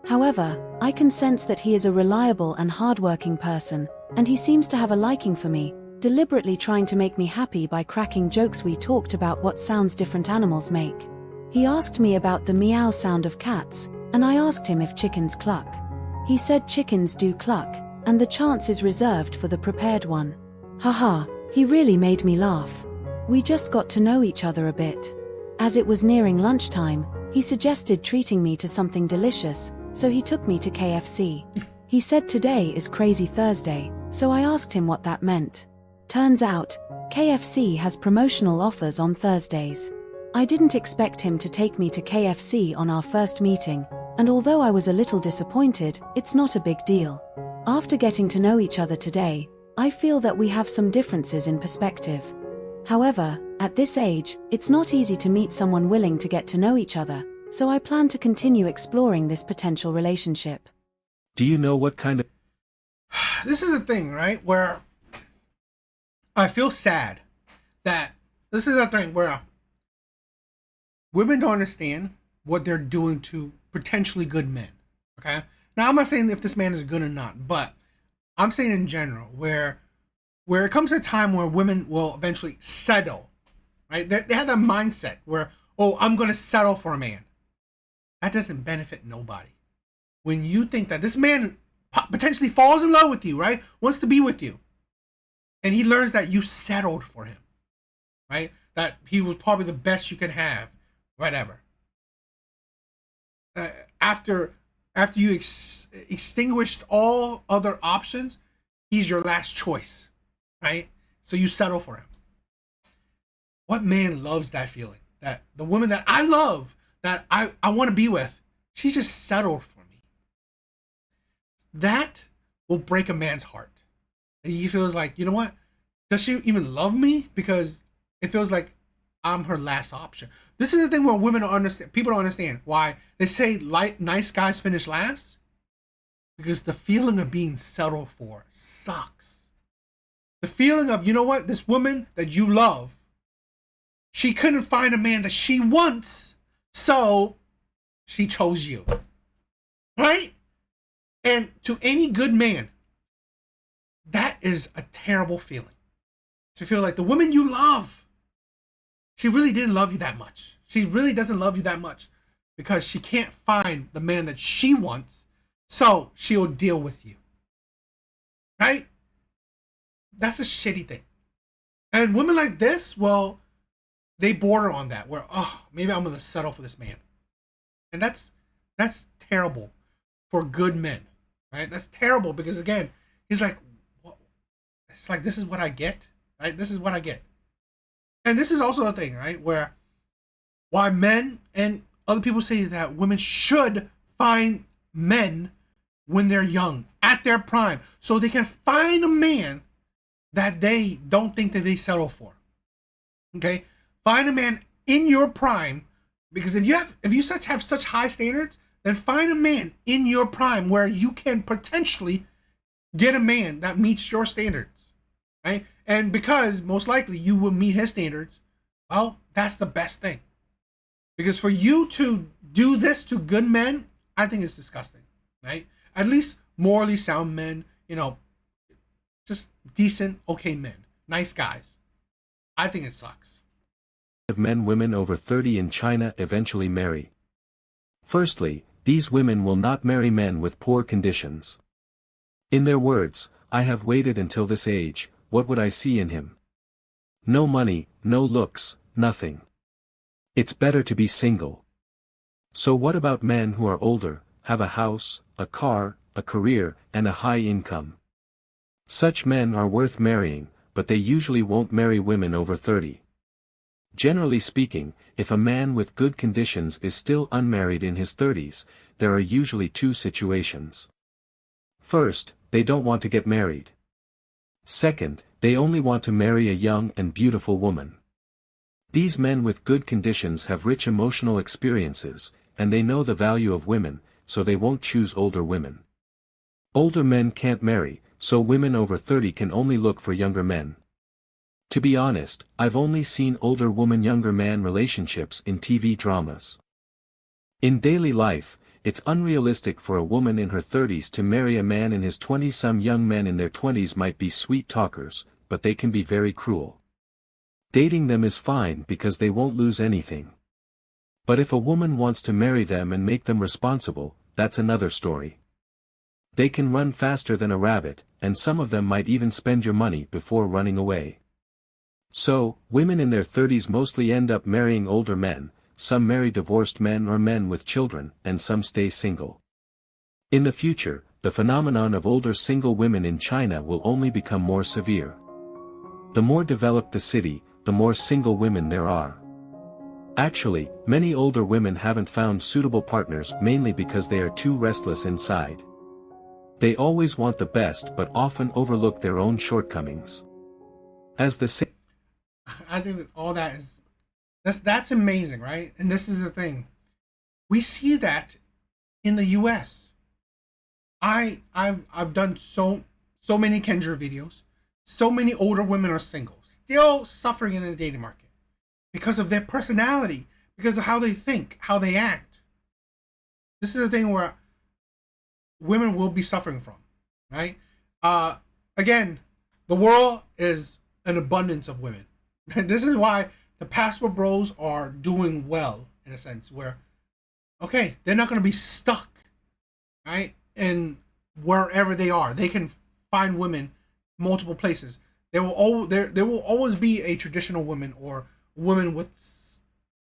S6: However, I can sense that he is a reliable and hardworking person, and he seems to have a liking for me, deliberately trying to make me happy by cracking jokes. We talked about what sounds different animals make. He asked me about the meow sound of cats, and I asked him if chickens cluck. He said chickens do cluck, and the chance is reserved for the prepared one. Haha, he really made me laugh. We just got to know each other a bit. As it was nearing lunchtime, he suggested treating me to something delicious, so he took me to KFC. He said today is Crazy Thursday, so I asked him what that meant. Turns out, KFC has promotional offers on Thursdays. I didn't expect him to take me to KFC on our first meeting, and although I was a little disappointed, it's not a big deal. After getting to know each other today, I feel that we have some differences in perspective. However, at this age, it's not easy to meet someone willing to get to know each other, so I plan to continue exploring this potential relationship.
S7: Do you know what kind of...
S1: This is a thing, right, where I feel sad that this is a thing where women don't understand what they're doing to potentially good men, okay? Now, I'm not saying if this man is good or not, but I'm saying in general, where it comes to a time where women will eventually settle, right? They have that mindset where, oh, I'm going to settle for a man. That doesn't benefit nobody. When you think that this man potentially falls in love with you, right? Wants to be with you. And he learns that you settled for him, right? That he was probably the best you can have, whatever. After you extinguished all other options, he's your last choice, right? So you settle for him. What man loves that feeling? That the woman that I love, that I want to be with, she just settled for me. That will break a man's heart. And he feels like, you know what? Does she even love me? Because it feels like I'm her last option. This is the thing where women don't understand. People don't understand why they say nice guys finish last. Because the feeling of being settled for sucks. The feeling of, you know what? This woman that you love, she couldn't find a man that she wants, so she chose you. Right? And to any good man, that is a terrible feeling. To feel like the woman you love, she really didn't love you that much. She really doesn't love you that much because she can't find the man that she wants, so she'll deal with you. Right? That's a shitty thing. And women like this, well, they border on that, where, oh, maybe I'm going to settle for this man. And that's terrible for good men, right? That's terrible because, again, he's like, what? It's like, this is what I get, right? This is what I get. And this is also a thing, right, where why men and other people say that women should find men when they're young, at their prime, so they can find a man that they don't think that they settle for. Okay? Find a man in your prime, because if you have such high standards, then find a man in your prime where you can potentially get a man that meets your standards. Right? And because most likely you will meet his standards, well, that's the best thing. Because for you to do this to good men, I think it's disgusting. Right? At least morally sound men, just decent, okay men, nice guys. I think it sucks.
S7: Of men women over 30 in China eventually marry. Firstly, these women will not marry men with poor conditions. In their words, I have waited until this age, what would I see in him? No money, no looks, nothing. It's better to be single. So what about men who are older, have a house, a car, a career, and a high income? Such men are worth marrying, but they usually won't marry women over 30. Generally speaking, if a man with good conditions is still unmarried in his 30s, there are usually two situations. First, they don't want to get married. Second, they only want to marry a young and beautiful woman. These men with good conditions have rich emotional experiences, and they know the value of women, so they won't choose older women. Older men can't marry, so women over 30 can only look for younger men. To be honest, I've only seen older woman-younger man relationships in TV dramas. In daily life, it's unrealistic for a woman in her 30s to marry a man in his 20s. Some young men in their 20s might be sweet talkers, but they can be very cruel. Dating them is fine because they won't lose anything. But if a woman wants to marry them and make them responsible, that's another story. They can run faster than a rabbit, and some of them might even spend your money before running away. So, women in their 30s mostly end up marrying older men, some marry divorced men or men with children, and some stay single. In the future, the phenomenon of older single women in China will only become more severe. The more developed the city, the more single women there are. Actually, many older women haven't found suitable partners mainly because they are too restless inside. They always want the best but often overlook their own shortcomings.
S1: I think that all that is that's amazing, right? And this is the thing. We see that in the US. I've done so many Kendra videos. So many older women are single, still suffering in the dating market because of their personality, because of how they think, how they act. This is the thing where women will be suffering from, right? Again, the world is an abundance of women. And this is why the passport bros are doing well, in a sense, where, okay, they're not going to be stuck, right? And wherever they are, they can find women multiple places. There will always be a traditional woman or woman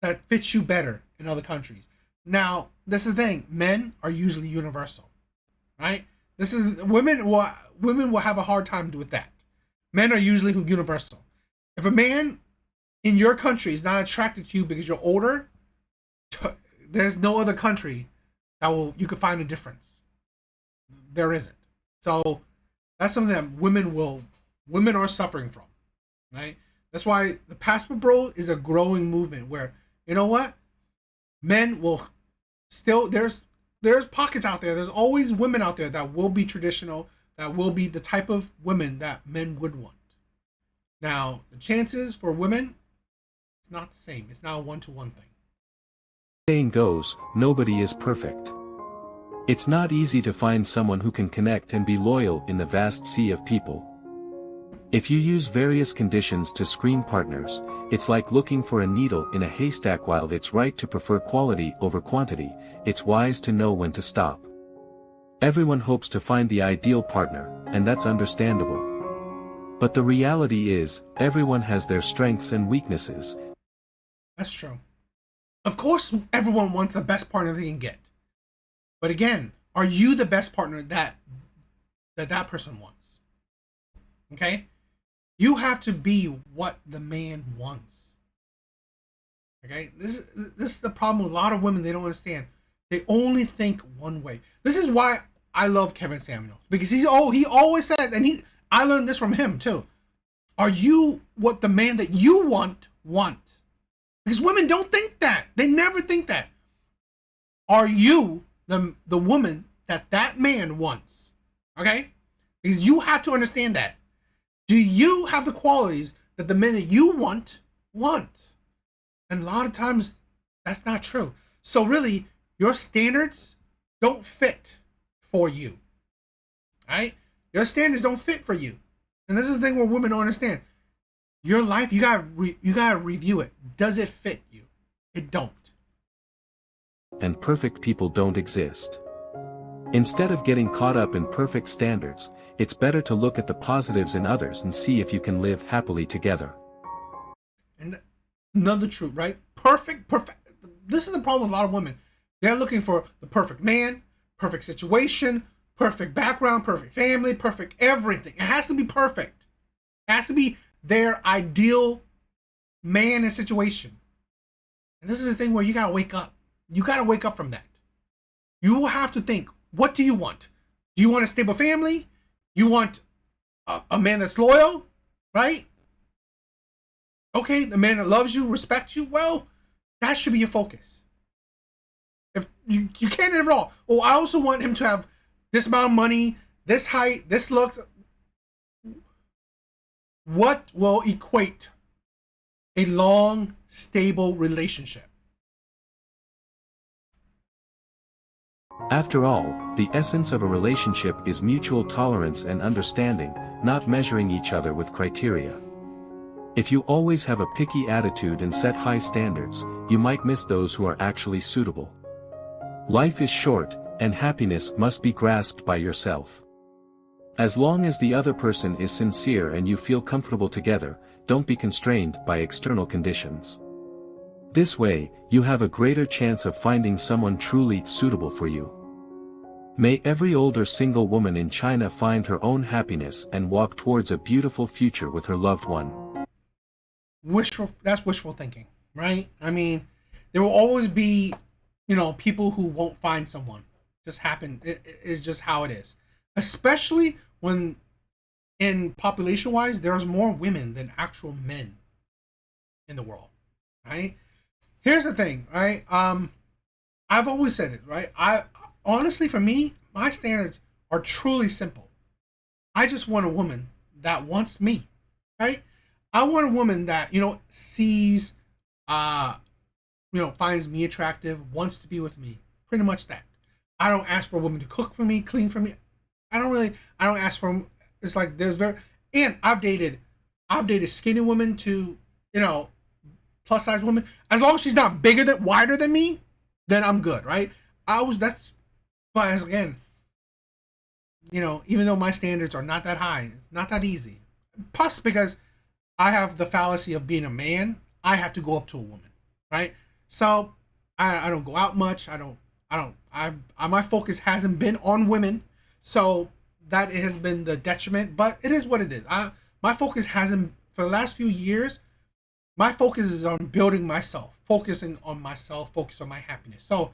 S1: that fits you better in other countries. Now, this is the thing. Men are usually universal, right? This is women will have a hard time with that. Men are usually universal. If a man in your country is not attracted to you because you're older, there's no other country that you can find a difference. There isn't. So that's something that women are suffering from, right? That's why the passport bro is a growing movement where, you know what, men will still there's pockets out there. There's always women out there that will be traditional, that will be the type of women that men would want. Now, the chances for women, it's not the same. It's not a one-to-one thing.
S7: Saying goes, nobody is perfect. It's not easy to find someone who can connect and be loyal in the vast sea of people. If you use various conditions to screen partners, it's like looking for a needle in a haystack. While it's right to prefer quality over quantity, it's wise to know when to stop. Everyone hopes to find the ideal partner, and that's understandable. But the reality is, everyone has their strengths and weaknesses.
S1: That's true. Of course, everyone wants the best partner they can get. But again, are you the best partner that person wants? Okay? You have to be what the man wants. Okay? This is the problem with a lot of women. They don't understand. They only think one way. This is why I love Kevin Samuels because he always says, and I learned this from him too. Are you what the man that you want? Because women don't think that. They never think that. Are you the woman that man wants? Okay? Because you have to understand that. Do you have the qualities that the men that you want? And a lot of times that's not true. So really, your standards don't fit for you. Right? Your standards don't fit for you. And this is the thing where women don't understand. Your life, you gotta review it. Does it fit you? It don't.
S7: And perfect people don't exist. Instead of getting caught up in perfect standards, it's better to look at the positives in others and see if you can live happily together.
S1: And another truth, right? Perfect. This is the problem with a lot of women. They're looking for the perfect man, perfect situation, perfect background, perfect family, perfect everything. It has to be perfect. It has to be their ideal man and situation. And this is the thing where you gotta wake up. You gotta wake up from that. You will have to think, what do you want? Do you want a stable family? You want a man that's loyal, right? Okay, the man that loves you, respects you. Well, that should be your focus. If you can't have it all. Oh, I also want him to have this amount of money, this height, this looks. What will equate a long, stable relationship?
S7: After all, the essence of a relationship is mutual tolerance and understanding, not measuring each other with criteria. If you always have a picky attitude and set high standards, you might miss those who are actually suitable. Life is short, and happiness must be grasped by yourself. As long as the other person is sincere and you feel comfortable together, don't be constrained by external conditions. This way, you have a greater chance of finding someone truly suitable for you. May every older single woman in China find her own happiness and walk towards a beautiful future with her loved one.
S1: That's wishful thinking, right? I mean, there will always be, people who won't find someone. Just happen. It is just how it is. Especially when, in population-wise, there's more women than actual men in the world, right? Here's the thing, right? I've always said it, right? Honestly, for me, my standards are truly simple. I just want a woman that wants me, right? I want a woman that, sees, finds me attractive, wants to be with me. Pretty much that. I don't ask for a woman to cook for me, clean for me. I don't ask for, it's like and I've dated skinny women to, plus size women. As long as she's not wider than me, then I'm good, right? But again, even though my standards are not that high, it's not that easy. Plus, because I have the fallacy of being a man, I have to go up to a woman, right? So I don't go out much. My focus hasn't been on women, so that has been the detriment. But it is what it is. My focus hasn't, for the last few years, my focus is on building myself, focusing on myself, focus on my happiness. So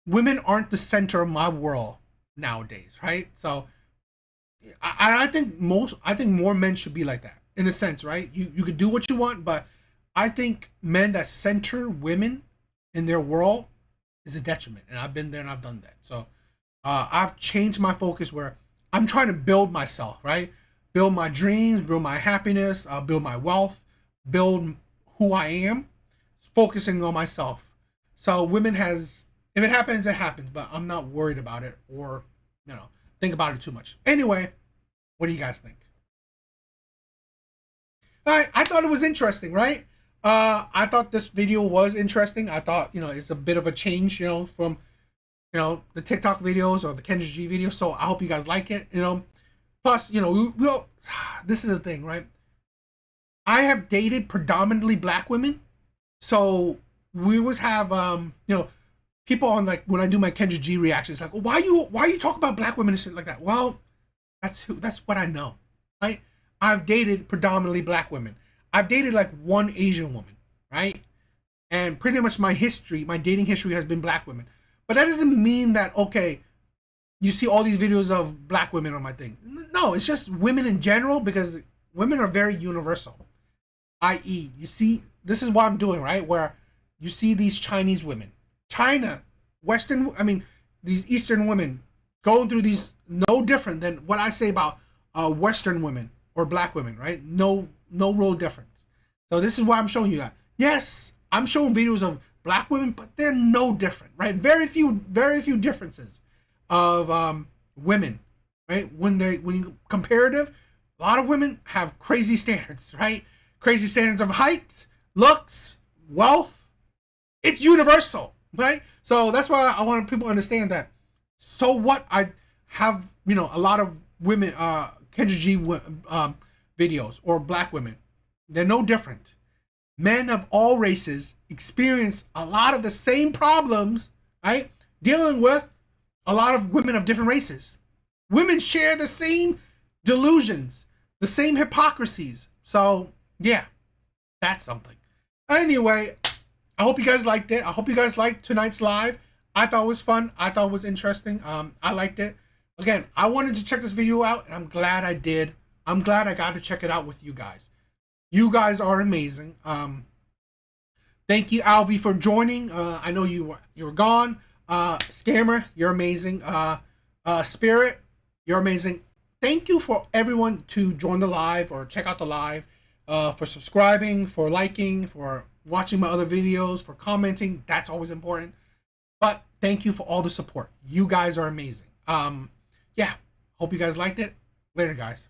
S1: women aren't the center of my world nowadays, right? So I think more men should be like that, in a sense, right? You could do what you want, but I think men that center women in their world is a detriment. And I've been there and I've done that. So I've changed my focus where I'm trying to build myself, right? Build my dreams, build my happiness, build my wealth, build who I am, focusing on myself. So if it happens, it happens, but I'm not worried about it or, think about it too much. Anyway, what do you guys think? All right, I thought it was interesting, right? I thought this video was interesting. I thought, it's a bit of a change, from, the TikTok videos or the Kendra G videos. So I hope you guys like it, Plus, this is the thing, right? I have dated predominantly black women. So we always have, people on, like, when I do my Kendra G reactions, like, why you talk about black women and shit like that? Well, that's what I know, right? I've dated predominantly black women. I've dated like one Asian woman, right? And pretty much my dating history has been black women. But that doesn't mean that, okay, you see all these videos of black women on my thing. No, it's just women in general, because women are very universal. I.e., you see, this is what I'm doing, right? Where you see these Chinese women, these Eastern women going through these, no different than what I say about Western women or black women, right? No real difference. So this is why I'm showing you that. Yes, I'm showing videos of black women, but they're no different, right? Very few differences of women, right? When you comparative, a lot of women have crazy standards, right? Crazy standards of height, looks, wealth. It's universal, right? So that's why I want people to understand that. So what? I have, a lot of women, Kendra G videos, or black women. They're no different. Men of all races experience a lot of the same problems, right? Dealing with a lot of women of different races. Women share the same delusions, the same hypocrisies. So, yeah, that's something. Anyway, I hope you guys liked it. I hope you guys liked tonight's live. I thought it was fun. I thought it was interesting. I liked it. Again, I wanted to check this video out, and I'm glad I did. I'm glad I got to check it out with you guys. You guys are amazing. Thank you, Alvi, for joining. I know you were gone. Scammer, you're amazing. Spirit, you're amazing. Thank you for everyone to join the live or check out the live, for subscribing, for liking, for watching my other videos, for commenting. That's always important. But thank you for all the support. You guys are amazing. Yeah, hope you guys liked it. Later, guys.